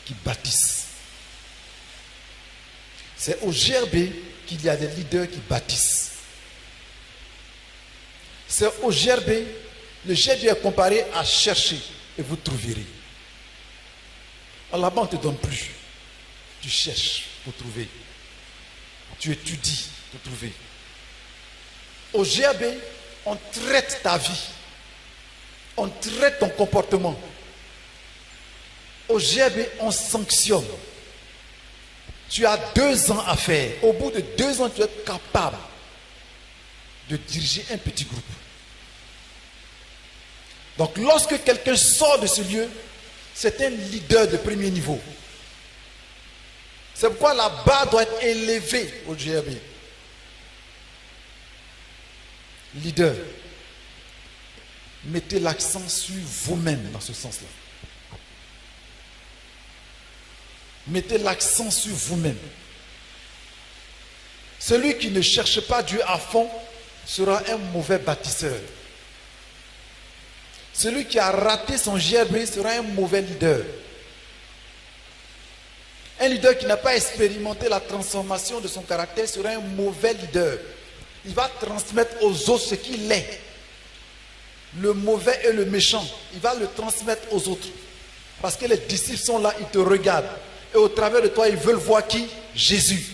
qui bâtissent. C'est au GRB qu'il y a des leaders qui bâtissent. C'est au GRB, le GRB est comparé à chercher et vous trouverez. Là-bas, on ne te donne plus. Tu cherches pour trouver. Tu étudies pour trouver. Au GRB, on traite ta vie, on traite ton comportement. Au GRB, on sanctionne. Tu as 2 ans à faire. Au bout de 2 ans, tu es capable de diriger un petit groupe. Donc, lorsque quelqu'un sort de ce lieu, c'est un leader de premier niveau. C'est pourquoi la barre doit être élevée au GRB. Leader, mettez l'accent sur vous-même dans ce sens-là. Mettez l'accent sur vous-même. Celui qui ne cherche pas Dieu à fond sera un mauvais bâtisseur. Celui qui a raté son GRB sera un mauvais leader. Un leader qui n'a pas expérimenté la transformation de son caractère sera un mauvais leader. Il va transmettre aux autres ce qu'il est. Le mauvais et le méchant, il va le transmettre aux autres. Parce que les disciples sont là, ils te regardent. Et au travers de toi, ils veulent voir qui? Jésus.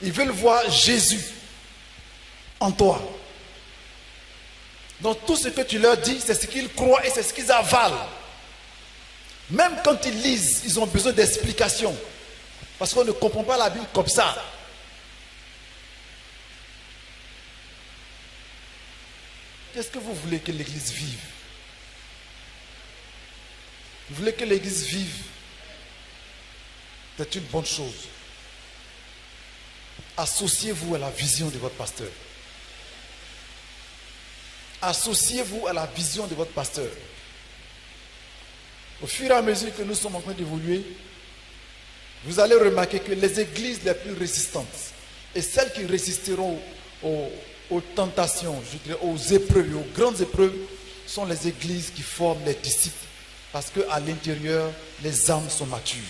Ils veulent voir Jésus en toi. Donc tout ce que tu leur dis, c'est ce qu'ils croient et c'est ce qu'ils avalent. Même quand ils lisent, ils ont besoin d'explications. Parce qu'on ne comprend pas la Bible comme ça. Qu'est-ce que vous voulez que l'Église vive? Vous voulez que l'Église vive? C'est une bonne chose. Associez-vous à la vision de votre pasteur. Associez-vous à la vision de votre pasteur. Au fur et à mesure que nous sommes en train d'évoluer, vous allez remarquer que les églises les plus résistantes et celles qui résisteront aux tentations, je dirais, aux épreuves, aux grandes épreuves, sont les églises qui forment les disciples. Parce qu'à l'intérieur, les âmes sont matures.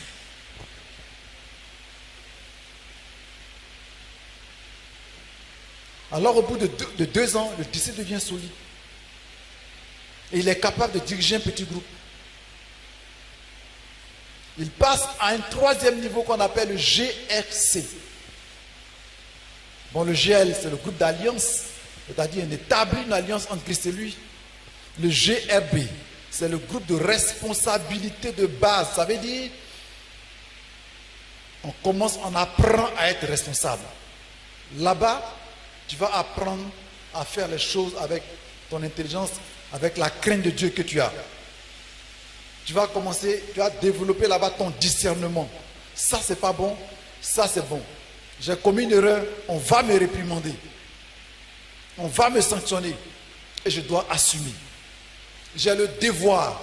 Alors au bout de 2 ans, le disciple devient solide. Et il est capable de diriger un petit groupe. Il passe à un 3e niveau qu'on appelle le GRC. Bon, le GL, c'est le groupe d'alliance. C'est-à-dire, on établit une alliance entre Christ et lui. Le GRB, c'est le groupe de responsabilité de base. Ça veut dire, on apprend à être responsable. Là-bas, tu vas apprendre à faire les choses avec ton intelligence, avec la crainte de Dieu que tu as. Tu vas développer là-bas ton discernement. Ça, c'est pas bon, ça, c'est bon. J'ai commis une erreur, on va me réprimander. On va me sanctionner. Et je dois assumer. J'ai le devoir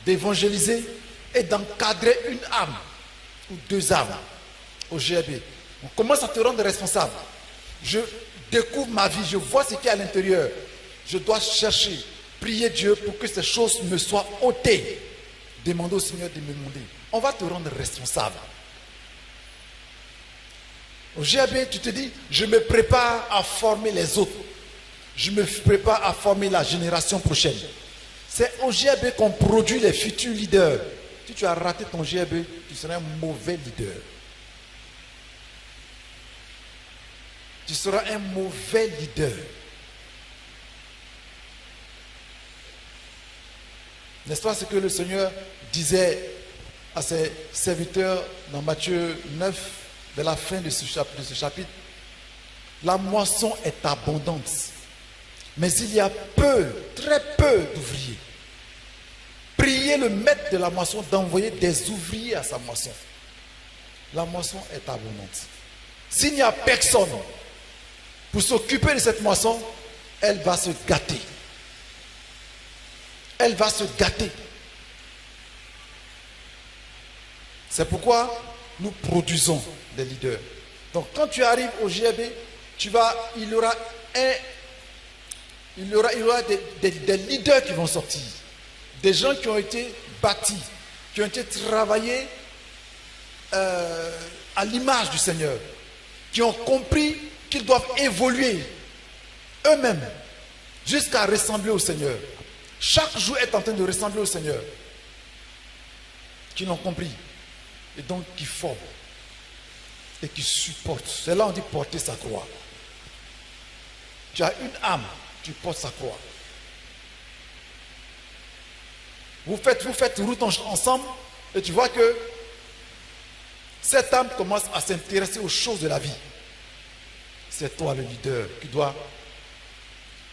d'évangéliser et d'encadrer une âme ou 2 âmes au GRB. On commence à te rendre responsable. Je découvre ma vie, je vois ce qu'il y a à l'intérieur. Je dois chercher, prier Dieu pour que ces choses me soient ôtées. Demandez au Seigneur de me demander. On va te rendre responsable. Au GRB, tu te dis, je me prépare à former les autres. Je me prépare à former la génération prochaine. C'est au GRB qu'on produit les futurs leaders. Si tu as raté ton GRB, tu seras un mauvais leader. Tu seras un mauvais leader. N'est-ce pas ce que le Seigneur disait à ses serviteurs dans Matthieu 9, de la fin de ce chapitre? La moisson est abondante, mais il y a très peu d'ouvriers. Priez le maître de la moisson d'envoyer des ouvriers à sa moisson. La moisson est abondante. S'il n'y a personne pour s'occuper de cette moisson, elle va se gâter. Elle va se gâter. C'est pourquoi nous produisons des leaders. Donc quand tu arrives au GRB, il y aura des leaders qui vont sortir. Des gens qui ont été bâtis, qui ont été travaillés à l'image du Seigneur, qui ont compris qu'ils doivent évoluer eux-mêmes jusqu'à ressembler au Seigneur. Chaque jour est en train de ressembler au Seigneur. Qui l'ont compris. Et donc qui forment. et qui supporte. C'est là où on dit porter sa croix. Tu as une âme, tu portes sa croix. Vous faites route ensemble et tu vois que cette âme commence à s'intéresser aux choses de la vie. C'est toi le leader qui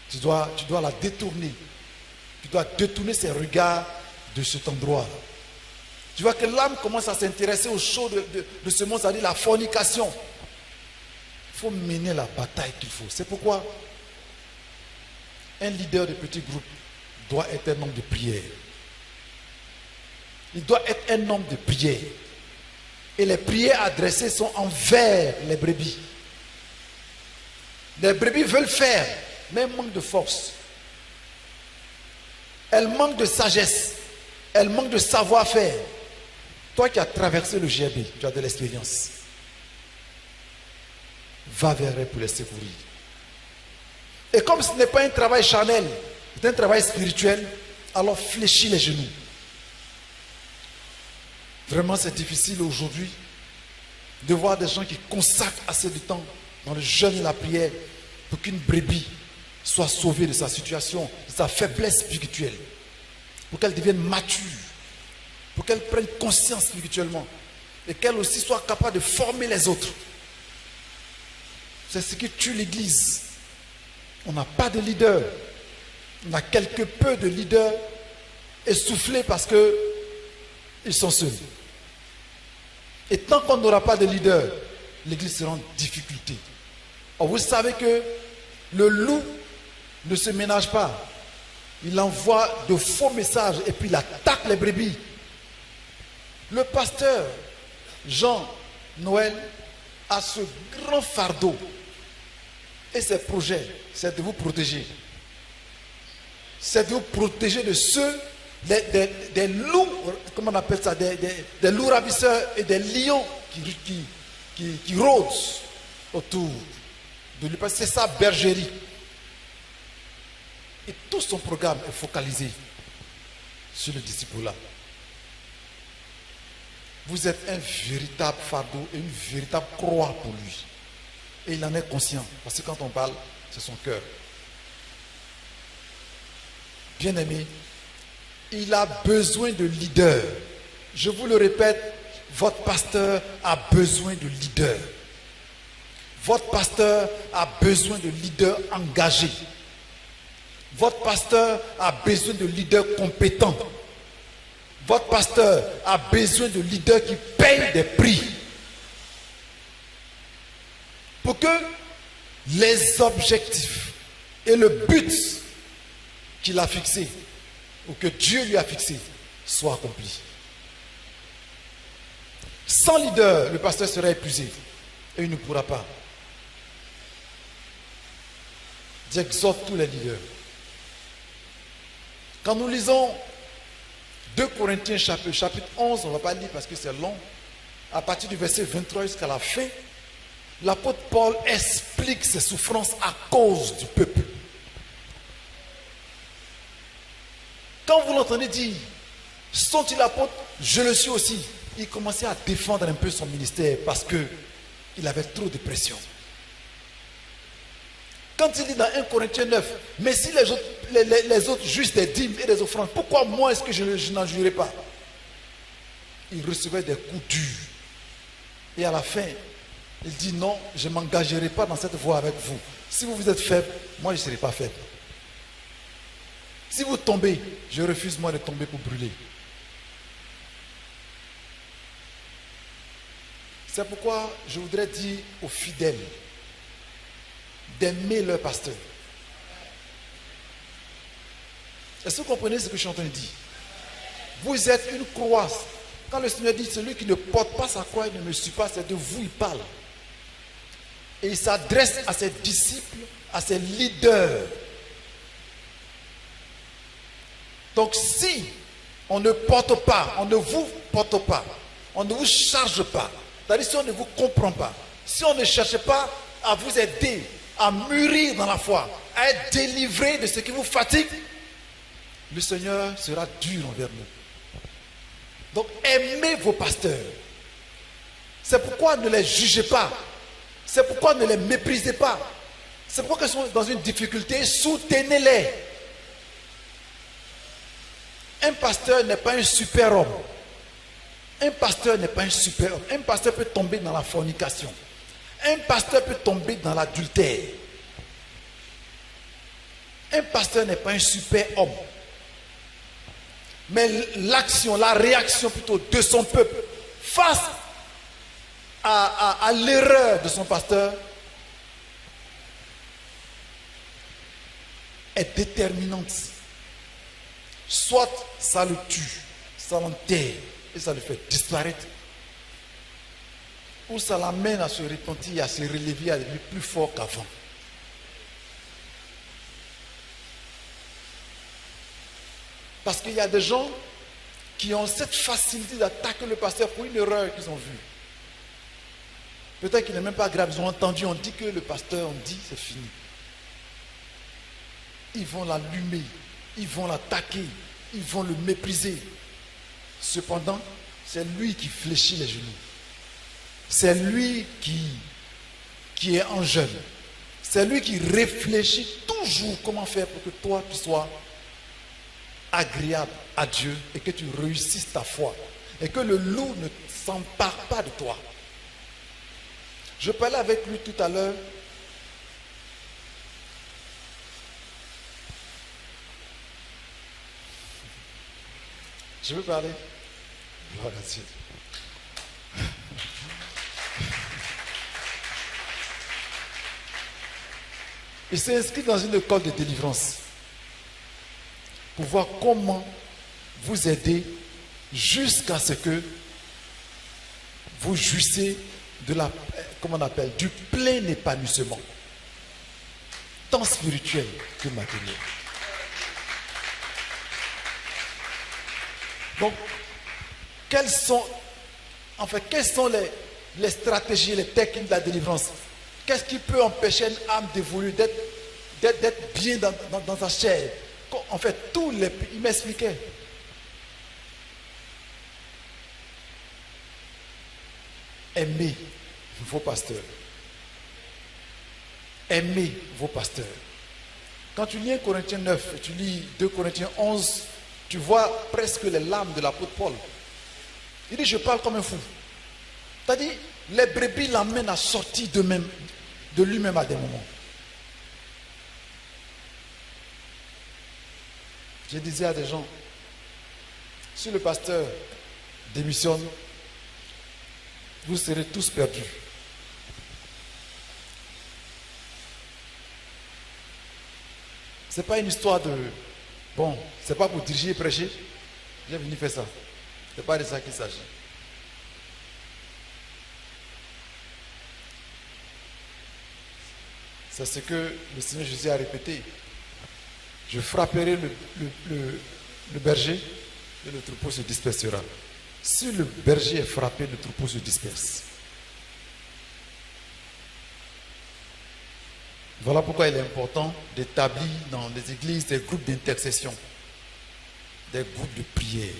tu dois la détourner. Tu dois détourner ses regards de cet endroit. Tu vois que l'âme commence à s'intéresser aux choses de ce monde, c'est-à-dire la fornication. Il faut mener la bataille qu'il faut. C'est pourquoi un leader de petit groupe doit être un homme de prière. Il doit être un homme de prière. Et les prières adressées sont envers les brebis. Les brebis veulent faire, mais elles manquent de force. Elles manquent de sagesse. Elles manquent de savoir-faire. Toi qui as traversé le GRB, tu as de l'expérience. Va vers elles pour les secourir. Et comme ce n'est pas un travail charnel, c'est un travail spirituel, alors fléchis les genoux. Vraiment, c'est difficile aujourd'hui de voir des gens qui consacrent assez de temps dans le jeûne et la prière pour qu'une brebis soit sauvée de sa situation, de sa faiblesse spirituelle, pour qu'elle devienne mature, pour qu'elle prenne conscience spirituellement et qu'elle aussi soit capable de former les autres. C'est ce qui tue l'Église. On n'a pas de leader. On a quelque peu de leaders essoufflés parce qu'ils sont seuls. Et tant qu'on n'aura pas de leader, l'Église sera en difficulté. Or, vous savez que le loup ne se ménage pas. Il envoie de faux messages et puis il attaque les brebis. Le pasteur Jean-Noël a ce grand fardeau. Et ses projets, c'est de vous protéger. C'est de vous protéger de ceux, des loups, comment on appelle ça, des loups ravisseurs et des lions qui rôdent autour de lui. C'est sa bergerie. Et tout son programme est focalisé sur le disciple-là. Vous êtes un véritable fardeau et une véritable croix pour lui. Et il en est conscient. Parce que quand on parle, c'est son cœur. Bien-aimé, il a besoin de leaders. Je vous le répète, votre pasteur a besoin de leaders. Votre pasteur a besoin de leaders engagés. Votre pasteur a besoin de leaders compétents. Votre pasteur a besoin de leaders qui payent des prix. Pour que les objectifs et le but qu'il a fixé, ou que Dieu lui a fixé, soient accomplis. Sans leader, le pasteur sera épuisé et il ne pourra pas. J'exhorte tous les leaders. Quand nous lisons 2 Corinthiens chapitre 11, on ne va pas lire parce que c'est long, à partir du verset 23 jusqu'à la fin, l'apôtre Paul explique ses souffrances à cause du peuple. Quand vous l'entendez dire, sont-ils apôtres? Je le suis aussi. Il commençait à défendre un peu son ministère parce qu'il avait trop de pression. Quand il dit dans 1 Corinthiens 9, mais si les autres juste des dîmes et des offrandes, pourquoi moi est-ce que je n'en jurerai pas? Il recevait des coups durs. Et à la fin, il dit non, je ne m'engagerai pas dans cette voie avec vous. Si vous êtes faible, moi je ne serai pas faible. Si vous tombez, je refuse moi de tomber pour brûler. C'est pourquoi je voudrais dire aux fidèles d'aimer leur pasteur. Est-ce que vous comprenez ce que je suis en train de dire? Vous êtes une croix. Quand le Seigneur dit celui qui ne porte pas sa croix, il ne me suit pas, c'est de vous il parle. Et il s'adresse à ses disciples, à ses leaders. Donc si on ne porte pas, on ne vous porte pas, on ne vous charge pas, c'est-à-dire si on ne vous comprend pas, si on ne cherche pas à vous aider, à mûrir dans la foi, à être délivré de ce qui vous fatigue, le Seigneur sera dur envers nous. Donc aimez vos pasteurs. C'est pourquoi ne les jugez pas. C'est pourquoi ne les méprisez pas. C'est pourquoi ils sont dans une difficulté, soutenez-les. Un pasteur n'est pas un super-homme. Un pasteur n'est pas un super-homme. Un pasteur peut tomber dans la fornication. Un pasteur peut tomber dans l'adultère. Un pasteur n'est pas un super-homme. Mais l'action, la réaction plutôt de son peuple face à l'erreur de son pasteur est déterminante. Soit ça le tue, ça l'enterre et ça le fait disparaître. Ou ça l'amène à se repentir, à se relever, à devenir plus fort qu'avant. Parce qu'il y a des gens qui ont cette facilité d'attaquer le pasteur pour une erreur qu'ils ont vue. Peut-être qu'il n'est même pas grave, ils ont entendu, on dit que le pasteur, on dit, c'est fini. Ils vont l'allumer, ils vont l'attaquer, ils vont le mépriser. Cependant, c'est lui qui fléchit les genoux. C'est lui qui est en jeûne. C'est lui qui réfléchit toujours comment faire pour que toi, tu sois agréable à Dieu et que tu réussisses ta foi. Et que le loup ne s'empare pas de toi. Je parlais avec lui tout à l'heure. Je veux parler. Gloire à Dieu. Il s'est inscrit dans une école de délivrance pour voir comment vous aider jusqu'à ce que vous jouissez de la, comment on appelle, du plein épanouissement, tant spirituel que matériel. Donc, quelles sont les stratégies, les techniques de la délivrance? Qu'est-ce qui peut empêcher une âme d'évoluer, d'être bien dans sa chair? En fait, il m'expliquait. Aimez vos pasteurs. Aimez vos pasteurs. Quand tu lis 1 Corinthiens 9 et tu lis 2 Corinthiens 11, tu vois presque les larmes de l'apôtre Paul. Il dit, je parle comme un fou. C'est-à-dire, les brebis l'amènent à sortir de lui-même à des moments. Je disais à des gens, si le pasteur démissionne, vous serez tous perdus. Ce n'est pas une histoire de... Bon, ce n'est pas pour diriger et prêcher. J'ai venu faire ça. Ce n'est pas de ça qu'il s'agit. C'est ce que le Seigneur Jésus a répété. Je frapperai le berger et le troupeau se dispersera. Si le berger est frappé, le troupeau se disperse. Voilà pourquoi il est important d'établir dans les églises des groupes d'intercession, des groupes de prière,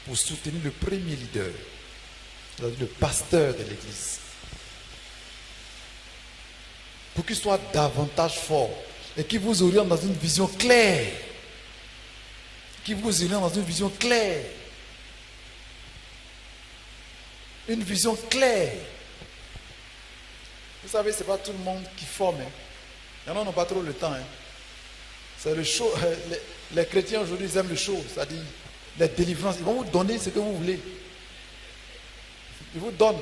pour soutenir le premier leader, c'est-à-dire le pasteur de l'église, pour qu'il soit davantage fort et qu'il vous oriente dans une vision claire. Qu'il vous oriente dans une vision claire. Une vision claire. Vous savez, ce n'est pas tout le monde qui forme. Il y en a n'ont pas trop le temps. C'est le show. Les chrétiens aujourd'hui, ils aiment le show. C'est-à-dire les délivrances. Ils vont vous donner ce que vous voulez. Ils vous donnent.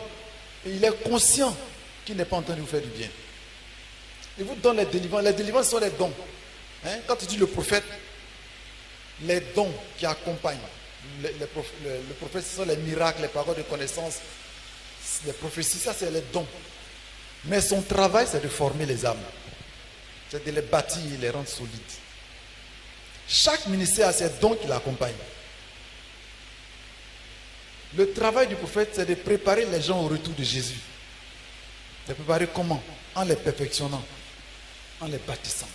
Et il est conscient qu'il n'est pas en train de vous faire du bien. Il vous donne les délivrances. Les délivrances sont les dons. Quand tu dis le prophète, les dons qui accompagnent. Le prophète, ce sont les miracles, les paroles de connaissance, les prophéties, ça c'est les dons. Mais son travail, c'est de former les âmes. C'est de les bâtir et les rendre solides. Chaque ministère a ses dons qui l'accompagnent. Le travail du prophète, c'est de préparer les gens au retour de Jésus. De préparer comment? En les perfectionnant, en les bâtissant.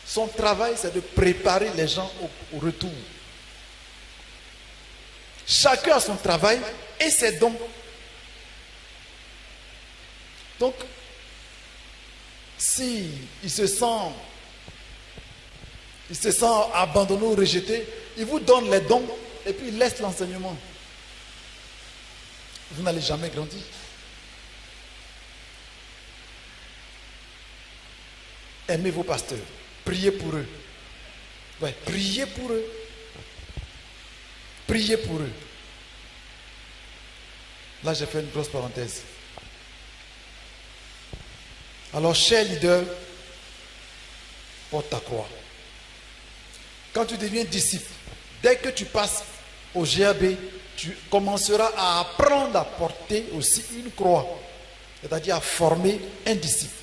Son travail, c'est de préparer les gens au retour. Chacun a son travail et ses dons. Donc, si il se sent abandonné ou rejeté, il vous donne les dons et puis il laisse l'enseignement. Vous n'allez jamais grandir. Aimez vos pasteurs. Priez pour eux. Ouais, priez pour eux. Priez pour eux. Là, j'ai fait une grosse parenthèse. Alors, cher leader, porte ta croix. Quand tu deviens disciple, dès que tu passes au GAB, tu commenceras à apprendre à porter aussi une croix, c'est-à-dire à former un disciple.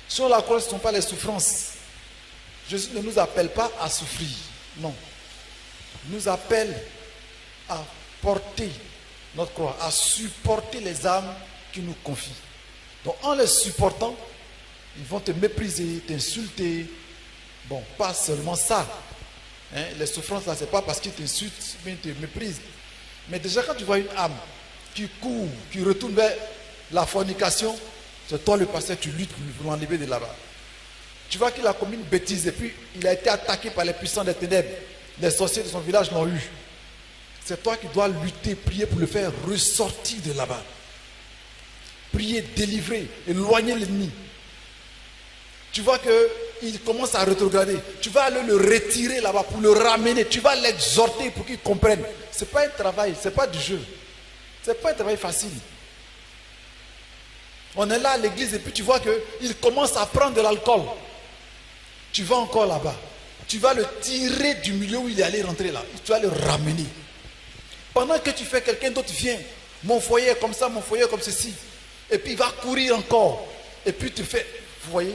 Sur la croix, ce ne sont pas les souffrances. Jésus ne nous appelle pas à souffrir, non. Il nous appelle à porter notre croix, à supporter les âmes qui nous confient. Donc en les supportant, ils vont te mépriser, t'insulter. Bon, pas seulement ça. Hein, les souffrances là, ce n'est pas parce qu'ils t'insultent, mais ils te méprisent. Mais déjà quand tu vois une âme qui court, qui retourne vers la fornication, c'est toi le pasteur, tu luttes pour l'enlever de là-bas. Tu vois qu'il a commis une bêtise et puis il a été attaqué par les puissants des ténèbres. Les sorciers de son village l'ont eu. C'est toi qui dois lutter, prier pour le faire ressortir de là-bas. Prier, délivrer, éloigner l'ennemi. Tu vois qu'il commence à rétrograder. Tu vas aller le retirer là-bas pour le ramener. Tu vas l'exhorter pour qu'il comprenne. Ce n'est pas un travail, ce n'est pas du jeu. Ce n'est pas un travail facile. On est là à l'église et puis tu vois qu'il commence à prendre de l'alcool. Tu vas encore là-bas. Tu vas le tirer du milieu où il est allé rentrer là. Tu vas le ramener. Pendant que tu fais, quelqu'un d'autre vient. Mon foyer est comme ça, mon foyer est comme ceci. Et puis il va courir encore. Et puis tu fais, vous voyez,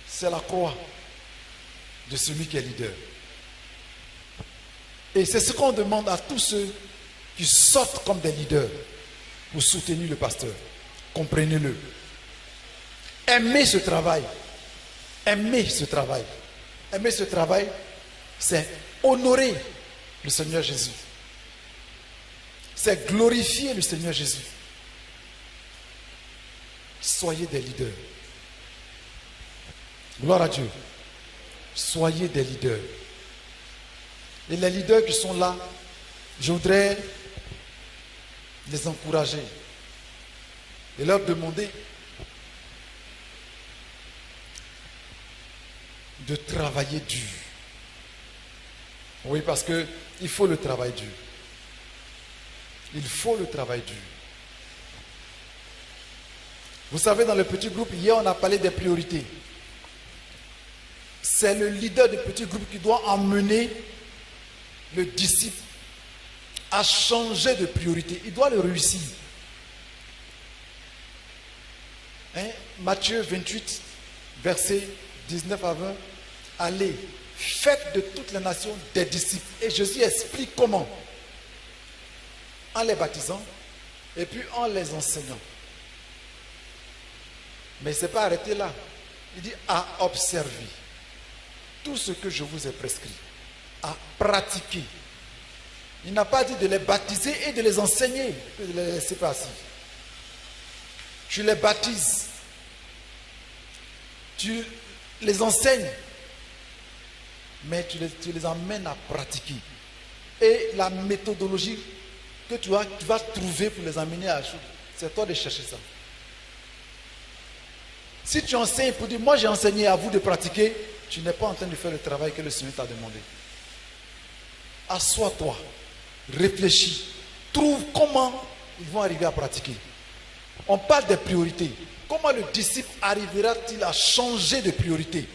c'est la croix de celui qui est leader. Et c'est ce qu'on demande à tous ceux qui sortent comme des leaders pour soutenir le pasteur. Comprenez-le. Aimez ce travail. Aimez ce travail. Aimer ce travail, c'est honorer le Seigneur Jésus. C'est glorifier le Seigneur Jésus. Soyez des leaders. Gloire à Dieu. Soyez des leaders. Et les leaders qui sont là, je voudrais les encourager et leur demander de travailler dur. Oui, parce qu'il faut le travail dur. Il faut le travail dur. Vous savez, dans le petit groupe, hier, on a parlé des priorités. C'est le leader du petit groupe qui doit emmener le disciple à changer de priorité. Il doit le réussir. Hein? Matthieu 28, versets 19 à 20. Allez, faites de toutes les nations des disciples. Et Jésus explique comment. En les baptisant et puis en les enseignant. Mais il ne s'est pas arrêté là. Il dit à observer tout ce que je vous ai prescrit, à pratiquer. Il n'a pas dit de les baptiser et de les enseigner, de les laisser passer. Tu les baptises, tu les enseignes, mais tu les emmènes à pratiquer. Et la méthodologie que tu vas trouver pour les amener à chose, c'est toi de chercher ça. Si tu enseignes pour dire, moi j'ai enseigné, à vous de pratiquer, tu n'es pas en train de faire le travail que le Seigneur t'a demandé. Assois-toi, réfléchis, trouve comment ils vont arriver à pratiquer. On parle des priorités. Comment le disciple arrivera-t-il à changer de priorité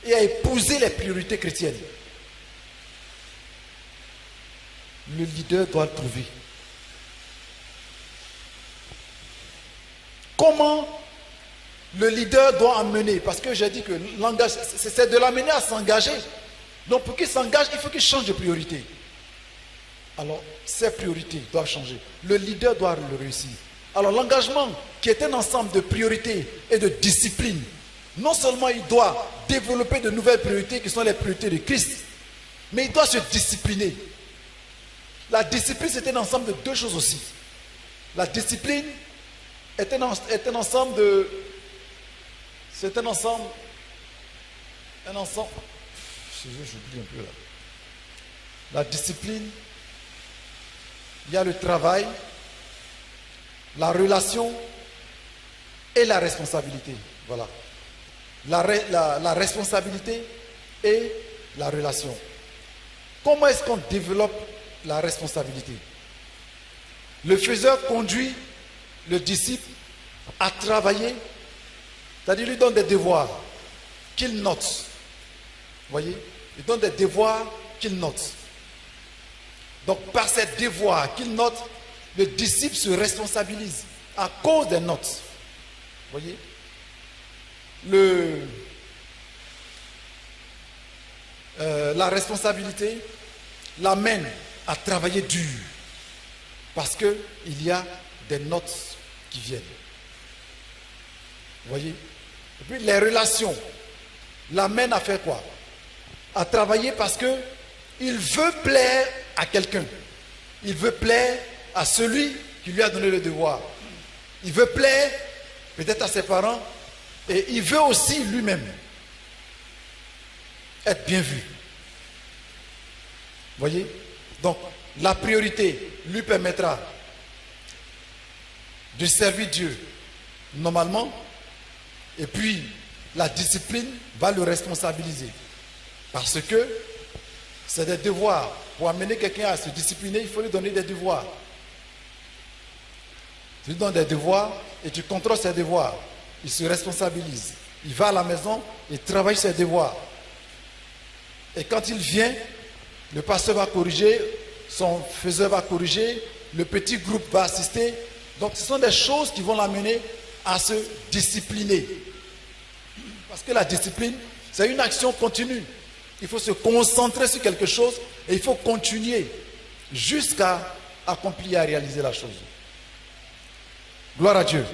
et à épouser les priorités chrétiennes? Le leader doit le trouver. Comment le leader doit emmener? Parce que j'ai dit que l'engagement, c'est de l'amener à s'engager. Donc pour qu'il s'engage, il faut qu'il change de priorité. Alors, ces priorités doivent changer. Le leader doit le réussir. Alors l'engagement, qui est un ensemble de priorités et de disciplines, non seulement il doit développer de nouvelles priorités qui sont les priorités de Christ, mais il doit se discipliner. La discipline, c'est un ensemble de deux choses aussi. La discipline est un ensemble de... C'est un ensemble... J'oublie un peu là. La discipline, il y a le travail, la relation et la responsabilité. Voilà. La responsabilité et la relation. Comment est-ce qu'on développe la responsabilité? Le faiseur conduit le disciple à travailler, c'est-à-dire lui donne des devoirs qu'il note. Vous voyez? Il donne des devoirs qu'il note. Donc par ces devoirs qu'il note, le disciple se responsabilise à cause des notes. Vous voyez? La responsabilité l'amène à travailler dur parce qu'il y a des notes qui viennent. Vous voyez? Et puis les relations l'amènent à faire quoi? À travailler parce qu'il veut plaire à quelqu'un. Il veut plaire à celui qui lui a donné le devoir. Il veut plaire peut-être à ses parents et il veut aussi lui-même être bien vu. Vous voyez? Donc, la priorité lui permettra de servir Dieu normalement et puis la discipline va le responsabiliser parce que c'est des devoirs. Pour amener quelqu'un à se discipliner, il faut lui donner des devoirs. Tu lui donnes des devoirs et tu contrôles ses devoirs. Il se responsabilise. Il va à la maison et travaille ses devoirs. Et quand il vient, le pasteur va corriger, son faiseur va corriger, le petit groupe va assister. Donc ce sont des choses qui vont l'amener à se discipliner. Parce que la discipline, c'est une action continue. Il faut se concentrer sur quelque chose et il faut continuer jusqu'à accomplir et réaliser la chose. Gloire à Dieu.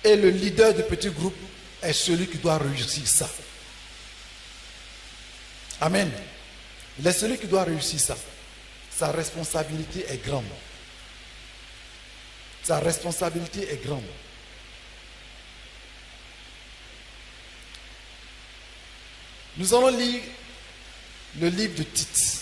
Et le leader du petit groupe est celui qui doit réussir ça. Amen. Il est celui qui doit réussir ça. Sa responsabilité est grande. Sa responsabilité est grande. Nous allons lire le livre de Tite.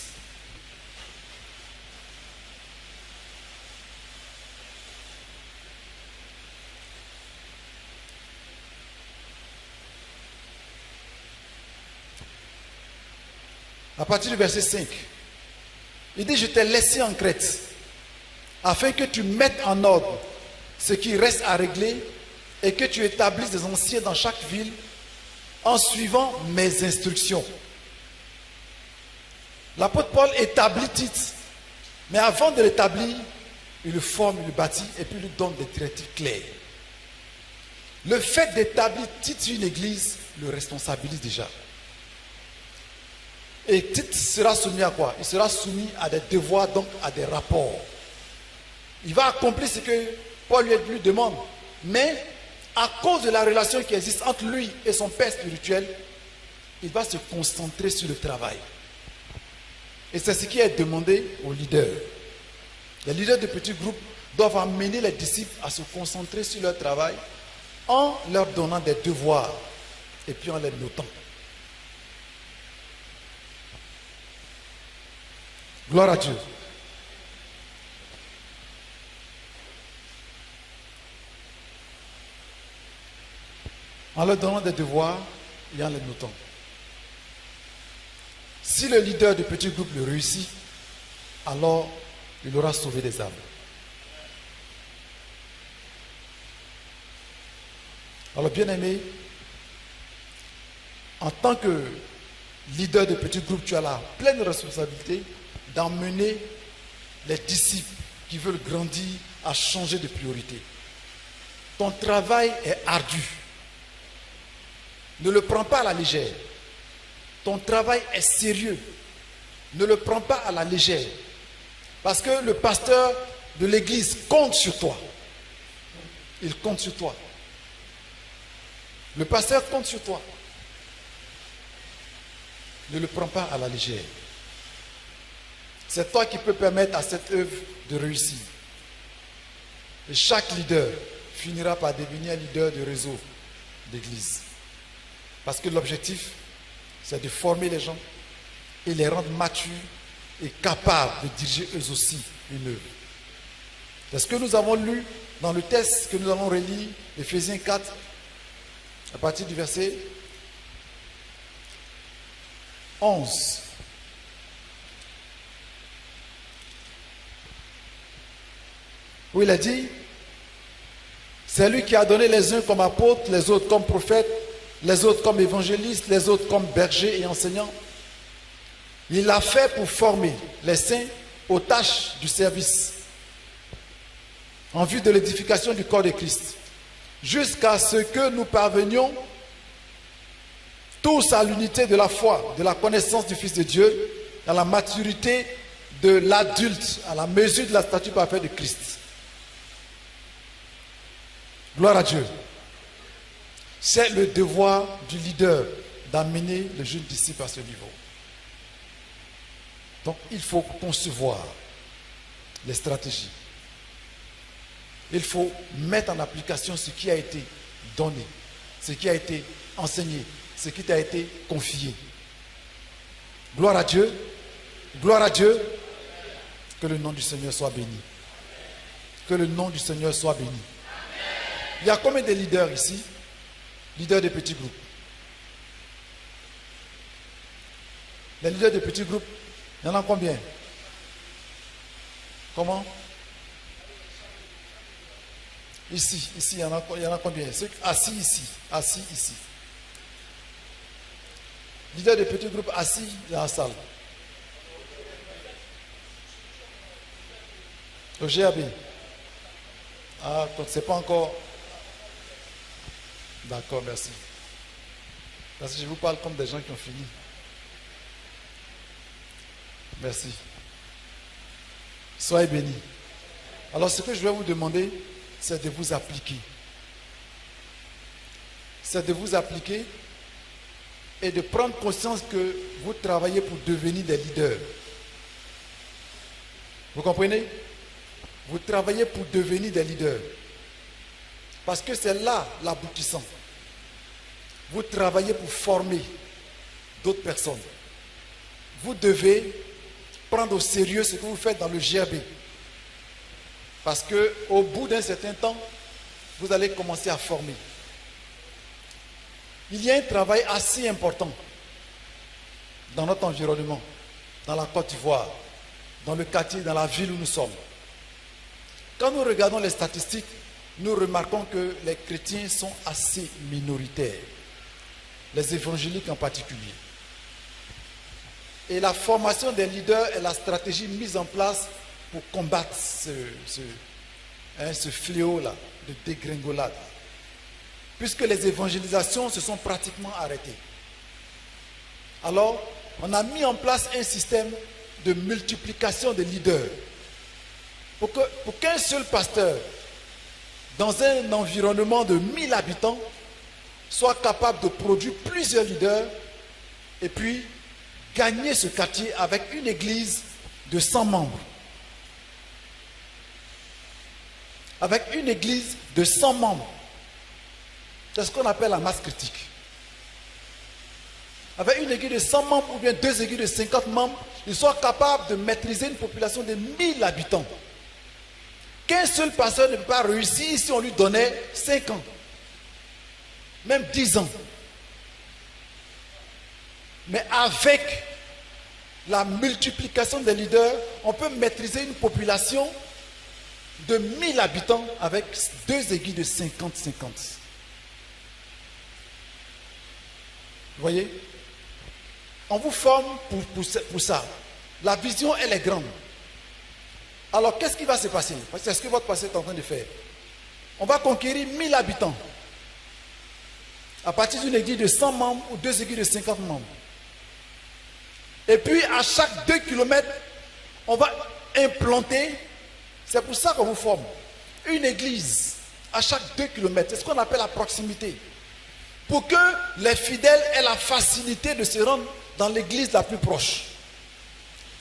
À partir du verset 5, il dit: je t'ai laissé en Crète, afin que tu mettes en ordre ce qui reste à régler et que tu établisses des anciens dans chaque ville en suivant mes instructions. L'apôtre Paul établit Tite, mais avant de l'établir, il le forme, il le bâtit et puis il lui donne des directives claires. Le fait d'établir Tite sur une église le responsabilise déjà. Et Tite sera soumis à quoi? Il sera soumis à des devoirs, donc à des rapports. Il va accomplir ce que Paul lui demande. Mais à cause de la relation qui existe entre lui et son père spirituel, il va se concentrer sur le travail. Et c'est ce qui est demandé aux leaders. Les leaders de petits groupes doivent amener les disciples à se concentrer sur leur travail en leur donnant des devoirs et puis en les notant. Gloire à Dieu. En leur donnant des devoirs et en les notant. Si le leader du petit groupe le réussit, alors il aura sauvé des âmes. Alors bien aimé, en tant que leader de petit groupe, tu as la pleine responsabilité d'emmener les disciples qui veulent grandir à changer de priorité. Ton travail est ardu. Ne le prends pas à la légère. Ton travail est sérieux. Ne le prends pas à la légère. Parce que le pasteur de l'église compte sur toi. Il compte sur toi. Le pasteur compte sur toi. Ne le prends pas à la légère. C'est toi qui peux permettre à cette œuvre de réussir. Et chaque leader finira par devenir un leader de réseau d'église. Parce que l'objectif, c'est de former les gens et les rendre matures et capables de diriger eux aussi une œuvre. C'est ce que nous avons lu dans le texte que nous allons relire, Éphésiens 4, à partir du verset 11. Où il a dit, c'est lui qui a donné les uns comme apôtres, les autres comme prophètes, les autres comme évangélistes, les autres comme bergers et enseignants. Il l'a fait pour former les saints aux tâches du service, en vue de l'édification du corps de Christ, jusqu'à ce que nous parvenions tous à l'unité de la foi, de la connaissance du Fils de Dieu, à la maturité de l'adulte, à la mesure de la stature parfaite de Christ. Gloire à Dieu. C'est le devoir du leader d'amener le jeune disciple à ce niveau. Donc, il faut concevoir les stratégies. Il faut mettre en application ce qui a été donné, ce qui a été enseigné, ce qui t'a été confié. Gloire à Dieu. Gloire à Dieu. Que le nom du Seigneur soit béni. Que le nom du Seigneur soit béni. Il y a combien de leaders ici? Leaders de petits groupes. Les leaders de petits groupes, il y en a combien? Comment? Ici, il y en a combien? Ceux assis ici. Leaders de petits groupes assis dans la salle. Au GAB. Ah, donc c'est pas encore. D'accord, merci. Parce que je vous parle comme des gens qui ont fini. Merci. Soyez bénis. Alors ce que je vais vous demander, c'est de vous appliquer. C'est de vous appliquer et de prendre conscience que vous travaillez pour devenir des leaders. Vous comprenez? Vous travaillez pour devenir des leaders. Parce que c'est là l'aboutissant. Vous travaillez pour former d'autres personnes. Vous devez prendre au sérieux ce que vous faites dans le GAB. Parce qu'au bout d'un certain temps, vous allez commencer à former. Il y a un travail assez important dans notre environnement, dans la Côte d'Ivoire, dans le quartier, dans la ville où nous sommes. Quand nous regardons les statistiques, nous remarquons que les chrétiens sont assez minoritaires, les évangéliques en particulier. Et la formation des leaders est la stratégie mise en place pour combattre ce fléau-là de dégringolade. Puisque les évangélisations se sont pratiquement arrêtées. Alors, on a mis en place un système de multiplication des leaders. Pour qu'un seul pasteur, dans un environnement de 1000 habitants, soit capable de produire plusieurs leaders et puis gagner ce quartier avec une église de 100 membres. Avec une église de 100 membres. C'est ce qu'on appelle la masse critique. Avec une église de 100 membres ou bien deux églises de 50 membres, ils sont capables de maîtriser une population de 1000 habitants. Qu'un seul pasteur ne peut pas réussir si on lui donnait 5 ans, même 10 ans. Mais avec la multiplication des leaders, on peut maîtriser une population de 1000 habitants avec deux églises de 50-50. Vous voyez? On vous forme pour ça. La vision, elle est grande. Alors, qu'est-ce qui va se passer? C'est ce que votre pasteur est en train de faire. On va conquérir 1000 habitants à partir d'une église de 100 membres ou deux églises de 50 membres. Et puis, à chaque 2 km, on va implanter, c'est pour ça qu'on vous forme, une église à chaque 2 km. C'est ce qu'on appelle la proximité. Pour que les fidèles aient la facilité de se rendre dans l'église la plus proche.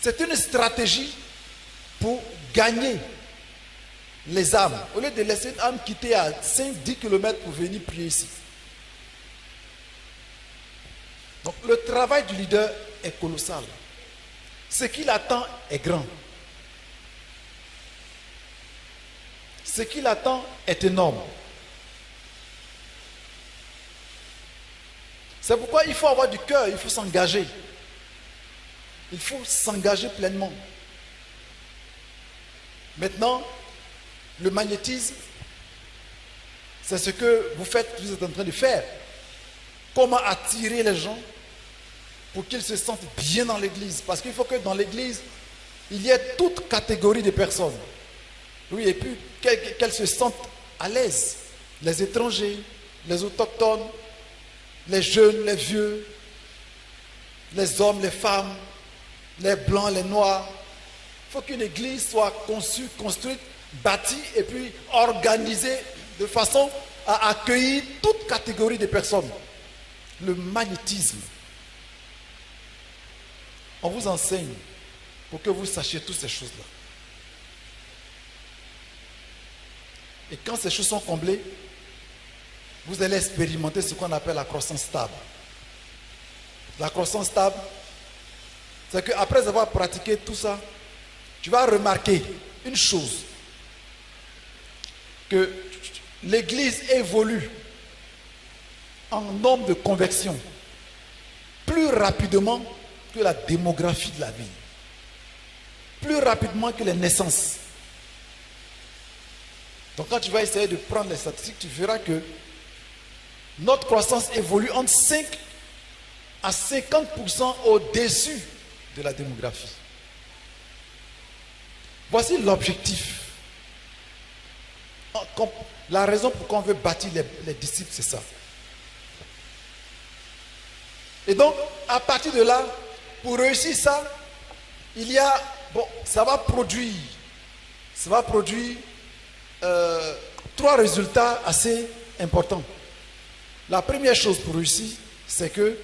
C'est une stratégie pour gagner les âmes. Au lieu de laisser une âme quitter à 5-10 km pour venir prier ici. Donc le travail du leader est colossal. Ce qu'il attend est grand. Ce qu'il attend est énorme. C'est pourquoi il faut avoir du cœur, il faut s'engager. Il faut s'engager pleinement. Maintenant, le magnétisme, c'est ce que vous êtes en train de faire. Comment attirer les gens pour qu'ils se sentent bien dans l'église. Parce qu'il faut que dans l'église, il y ait toute catégorie de personnes. Oui, et puis qu'elles se sentent à l'aise. Les étrangers, les autochtones, les jeunes, les vieux, les hommes, les femmes, les blancs, les noirs. Il faut qu'une église soit conçue, construite, bâtie et puis organisée de façon à accueillir toute catégorie de personnes. Le magnétisme. On vous enseigne pour que vous sachiez toutes ces choses-là. Et quand ces choses sont comblées, vous allez expérimenter ce qu'on appelle la croissance stable. La croissance stable, c'est qu'après avoir pratiqué tout ça, tu vas remarquer une chose, que l'Église évolue en nombre de conversions plus rapidement que la démographie de la ville, plus rapidement que les naissances. Donc quand tu vas essayer de prendre les statistiques, tu verras que notre croissance évolue entre 5 à 50% au-dessus de la démographie. Voici l'objectif. La raison pour laquelle on veut bâtir les disciples, c'est ça. Et donc, à partir de là, pour réussir ça, il y a, ça va produire 3 résultats assez importants. La première chose pour réussir, c'est que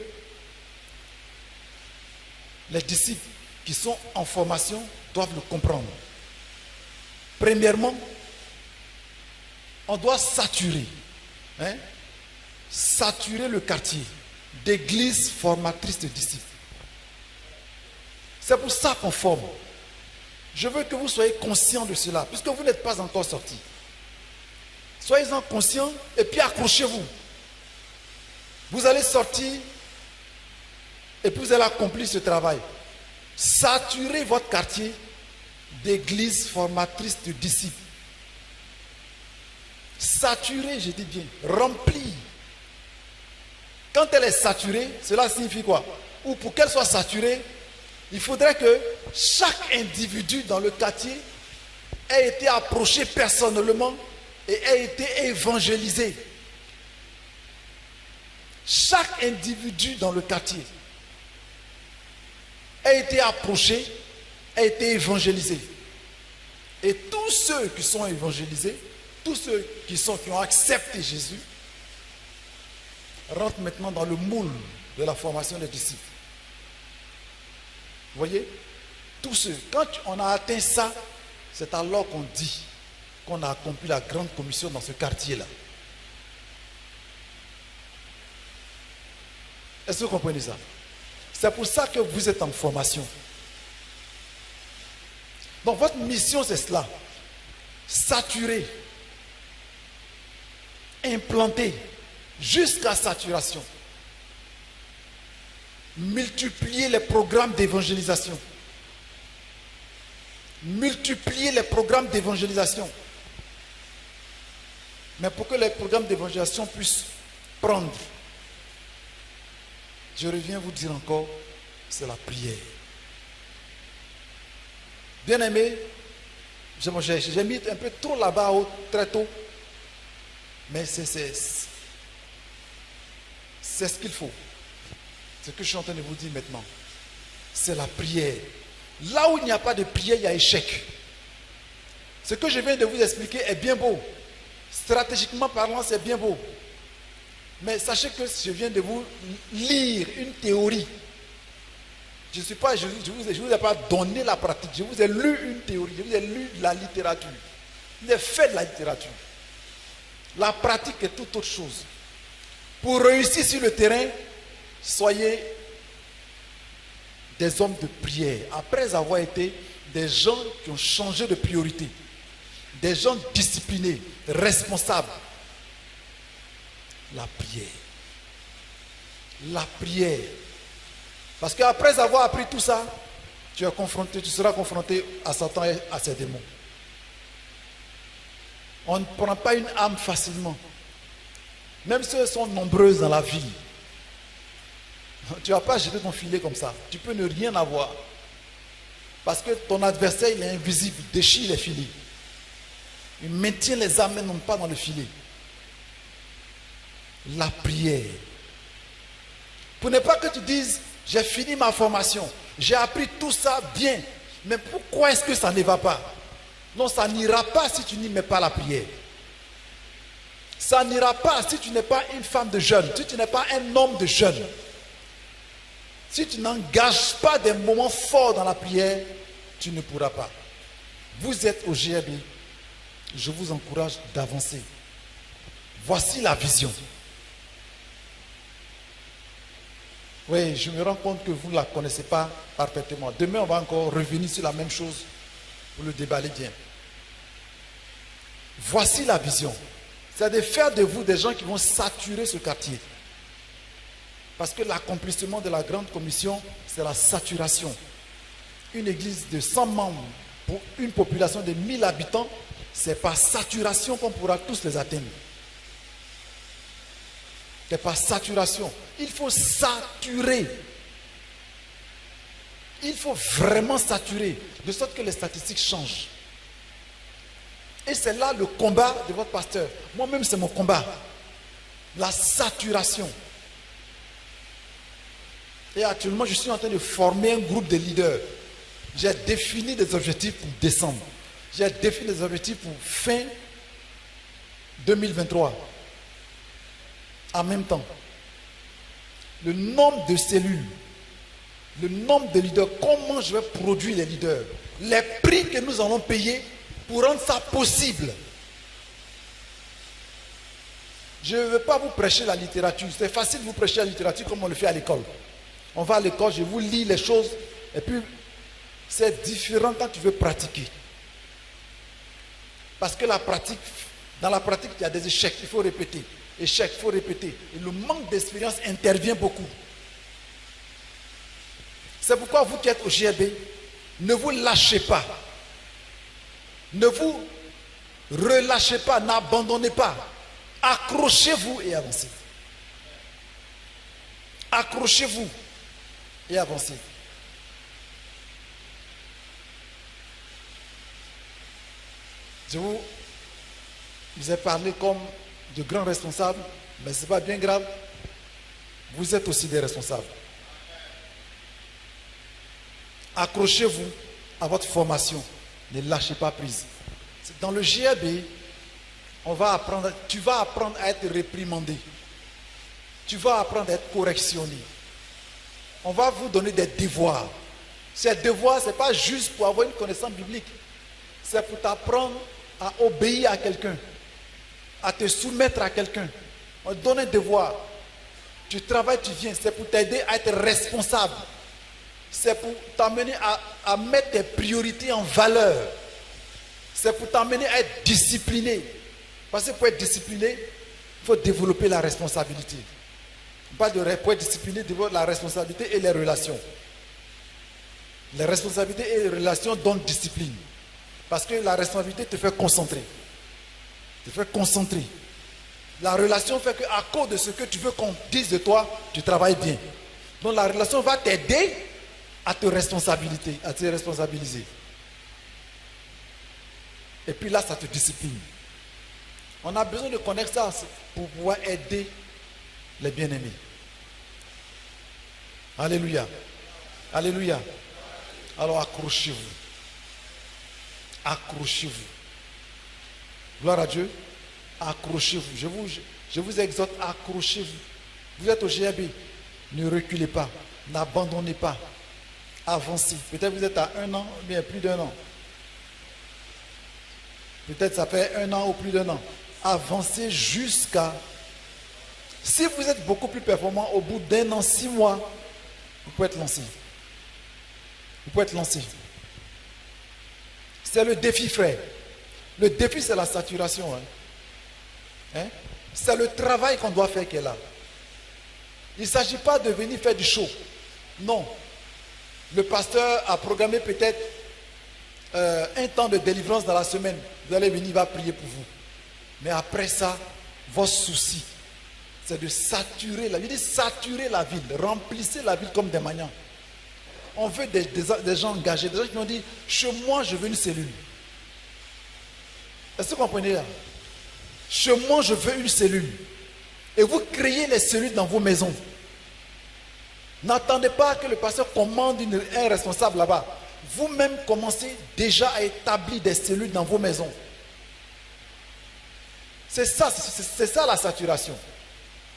les disciples qui sont en formation doivent le comprendre. Premièrement, on doit saturer le quartier d'églises formatrices de disciples. C'est pour ça qu'on forme. Je veux que vous soyez conscients de cela, puisque vous n'êtes pas encore sortis. Soyez-en conscients et puis accrochez-vous. Vous allez sortir et puis vous allez accomplir ce travail. Saturez votre quartier d'églises formatrices de disciples. Saturée, je dis bien, remplie. Quand elle est saturée, cela signifie quoi? Ou pour qu'elle soit saturée, il faudrait que chaque individu dans le quartier ait été approché personnellement et ait été évangélisé. Chaque individu dans le quartier a été approché, a été évangélisé. Et tous ceux qui sont évangélisés, tous ceux qui ont accepté Jésus, rentrent maintenant dans le moule de la formation des disciples. Vous voyez? Tous ceux, quand on a atteint ça, c'est alors qu'on dit qu'on a accompli la grande commission dans ce quartier-là. Est-ce que vous comprenez ça? C'est pour ça que vous êtes en formation. Donc votre mission, c'est cela. Saturer, implanter jusqu'à saturation. Multiplier les programmes d'évangélisation. Multiplier les programmes d'évangélisation. Mais pour que les programmes d'évangélisation puissent prendre, je reviens vous dire encore, c'est la prière. Bien aimé, j'ai mis un peu trop là-bas très tôt, mais c'est ce qu'il faut. Ce que je suis en train de vous dire maintenant, c'est la prière. Là où il n'y a pas de prière, il y a échec. Ce que je viens de vous expliquer est bien beau. Stratégiquement parlant, c'est bien beau. Mais sachez que je viens de vous lire une théorie Je ne suis pas, je vous ai pas donné la pratique. Je vous ai lu une théorie, je vous ai lu de la littérature. Je vous ai fait de la littérature. La pratique est toute autre chose. Pour réussir sur le terrain, soyez des hommes de prière. Après avoir été des gens qui ont changé de priorité. Des gens disciplinés, responsables. La prière. La prière. Parce qu'après avoir appris tout ça, tu seras confronté à Satan et à ses démons. On ne prend pas une âme facilement. Même si elles sont nombreuses dans la vie. Tu ne vas pas jeter ton filet comme ça. Tu peux ne rien avoir. Parce que ton adversaire, il est invisible, il déchire les filets. Il maintient les âmes, mais non pas dans le filet. La prière. Pour ne pas que tu dises, j'ai fini ma formation, j'ai appris tout ça bien, mais pourquoi est-ce que ça ne va pas? Non, ça n'ira pas si tu n'y mets pas la prière. Ça n'ira pas si tu n'es pas une femme de jeûne, si tu n'es pas un homme de jeûne. Si tu n'engages pas des moments forts dans la prière, tu ne pourras pas. Vous êtes au GRB, je vous encourage d'avancer. Voici la vision. Oui, je me rends compte que vous ne la connaissez pas parfaitement. Demain, on va encore revenir sur la même chose pour le déballer bien. Voici la vision. C'est de faire de vous des gens qui vont saturer ce quartier. Parce que l'accomplissement de la grande commission, c'est la saturation. Une église de 100 membres pour une population de 1000 habitants, c'est par saturation qu'on pourra tous les atteindre. C'est par saturation. Il faut saturer. Il faut vraiment saturer, de sorte que les statistiques changent. Et c'est là le combat de votre pasteur. Moi-même, c'est mon combat. La saturation. Et actuellement, je suis en train de former un groupe de leaders. J'ai défini des objectifs pour décembre. J'ai défini des objectifs pour fin 2023. En même temps, le nombre de cellules, le nombre de leaders, comment je vais produire les leaders, les prix que nous allons payer pour rendre ça possible. Je ne veux pas vous prêcher la littérature. C'est facile de vous prêcher la littérature comme on le fait à l'école. On va à l'école, je vous lis les choses, et puis c'est différent quand tu veux pratiquer. Parce que la pratique, dans la pratique, il y a des échecs, il faut répéter. Échec, il faut répéter. Et le manque d'expérience intervient beaucoup. C'est pourquoi vous qui êtes au GRB, ne vous lâchez pas. Ne vous relâchez pas, n'abandonnez pas. Accrochez-vous et avancez. Accrochez-vous et avancez. Je vous ai parlé comme de grands responsables, mais ce n'est pas bien grave. Vous êtes aussi des responsables. Accrochez-vous à votre formation. Ne lâchez pas prise. Dans le GRB, tu vas apprendre à être réprimandé. Tu vas apprendre à être correctionné. On va vous donner des devoirs. Ces devoirs, ce n'est pas juste pour avoir une connaissance biblique. C'est pour t'apprendre à obéir à quelqu'un, à te soumettre à quelqu'un. On te donne un devoir. Tu travailles, tu viens. C'est pour t'aider à être responsable. C'est pour t'amener à mettre tes priorités en valeur. C'est pour t'amener à être discipliné. Parce que pour être discipliné, il faut développer la responsabilité. Pour être discipliné, développer la responsabilité et les relations. Les responsabilités et les relations donnent discipline. Parce que la responsabilité te fait concentrer. Te fait concentrer. La relation fait qu'à cause de ce que tu veux qu'on dise de toi, tu travailles bien. Donc la relation va t'aider à te responsabiliser. Et puis là, ça te discipline. On a besoin de connaître ça pour pouvoir aider les bien-aimés. Alléluia. Alléluia. Alors accrochez-vous. Accrochez-vous. Gloire à Dieu. Accrochez-vous. Je vous exhorte, accrochez-vous. Vous êtes au GRB. Ne reculez pas. N'abandonnez pas. Avancez. Peut-être vous êtes à 1 an, ou bien plus d'1 an. Peut-être ça fait 1 an ou plus d'1 an. Avancez jusqu'à... Si vous êtes beaucoup plus performant, au bout d'1 an, 6 mois, vous pouvez être lancé. Vous pouvez être lancé. C'est le défi, frère. Le défi, c'est la saturation. Hein? C'est le travail qu'on doit faire qui est là. Il ne s'agit pas de venir faire du show. Non. Le pasteur a programmé peut-être un temps de délivrance dans la semaine. Vous allez venir, il va prier pour vous. Mais après ça, votre souci, c'est de saturer la ville. Il dit saturer la ville. Remplissez la ville comme des maniants. On veut des gens engagés, des gens qui ont dit, chez moi, je veux une cellule. Est-ce que vous comprenez là? Chez moi, je veux une cellule. Et vous créez les cellules dans vos maisons. N'attendez pas que le pasteur commande un responsable là-bas. Vous-même commencez déjà à établir des cellules dans vos maisons. C'est ça la saturation.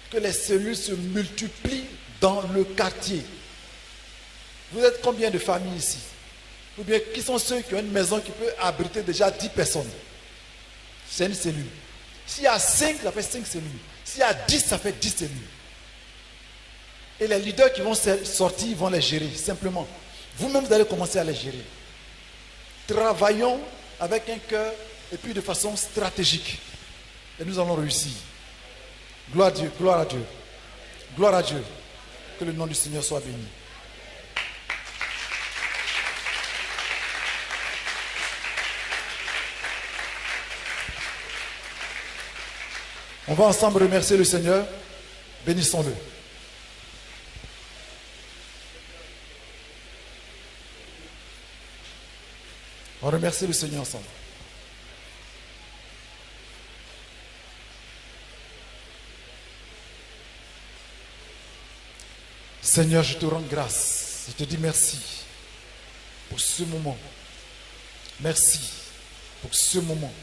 Que les cellules se multiplient dans le quartier. Vous êtes combien de familles ici? Ou bien qui sont ceux qui ont une maison qui peut abriter déjà 10 personnes? C'est une cellule. S'il y a 5, ça fait 5 cellules. S'il y a 10, ça fait 10 cellules. Et les leaders qui vont sortir, ils vont les gérer, simplement. Vous-même, vous allez commencer à les gérer. Travaillons avec un cœur et puis de façon stratégique. Et nous allons réussir. Gloire à Dieu, gloire à Dieu. Gloire à Dieu. Que le nom du Seigneur soit béni. On va ensemble remercier le Seigneur. Bénissons-le. On remercie le Seigneur ensemble. Seigneur, je te rends grâce. Je te dis merci pour ce moment. Merci pour ce moment.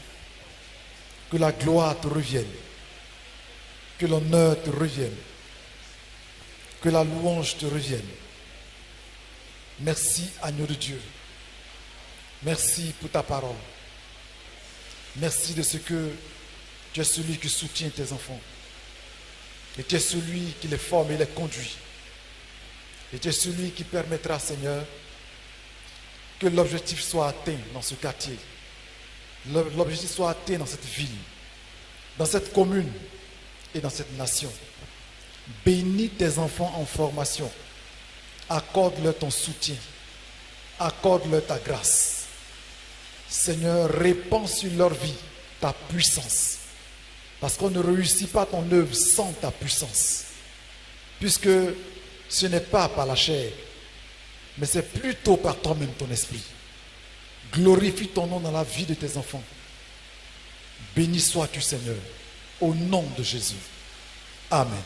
Que la gloire te revienne. Que l'honneur te revienne. Que la louange te revienne. Merci, agneau de Dieu. Merci pour ta parole. Merci de ce que tu es celui qui soutient tes enfants. Et tu es celui qui les forme et les conduit. Et tu es celui qui permettra, Seigneur, que l'objectif soit atteint dans ce quartier. L'objectif soit atteint dans cette ville, dans cette commune et dans cette nation. Bénis tes enfants en formation. Accorde-leur ton soutien. Accorde-leur ta grâce. Seigneur, répands sur leur vie ta puissance. Parce qu'on ne réussit pas ton œuvre sans ta puissance. Puisque ce n'est pas par la chair, mais c'est plutôt par toi-même, ton esprit. Glorifie ton nom dans la vie de tes enfants. Béni sois-tu, Seigneur, au nom de Jésus. Amen.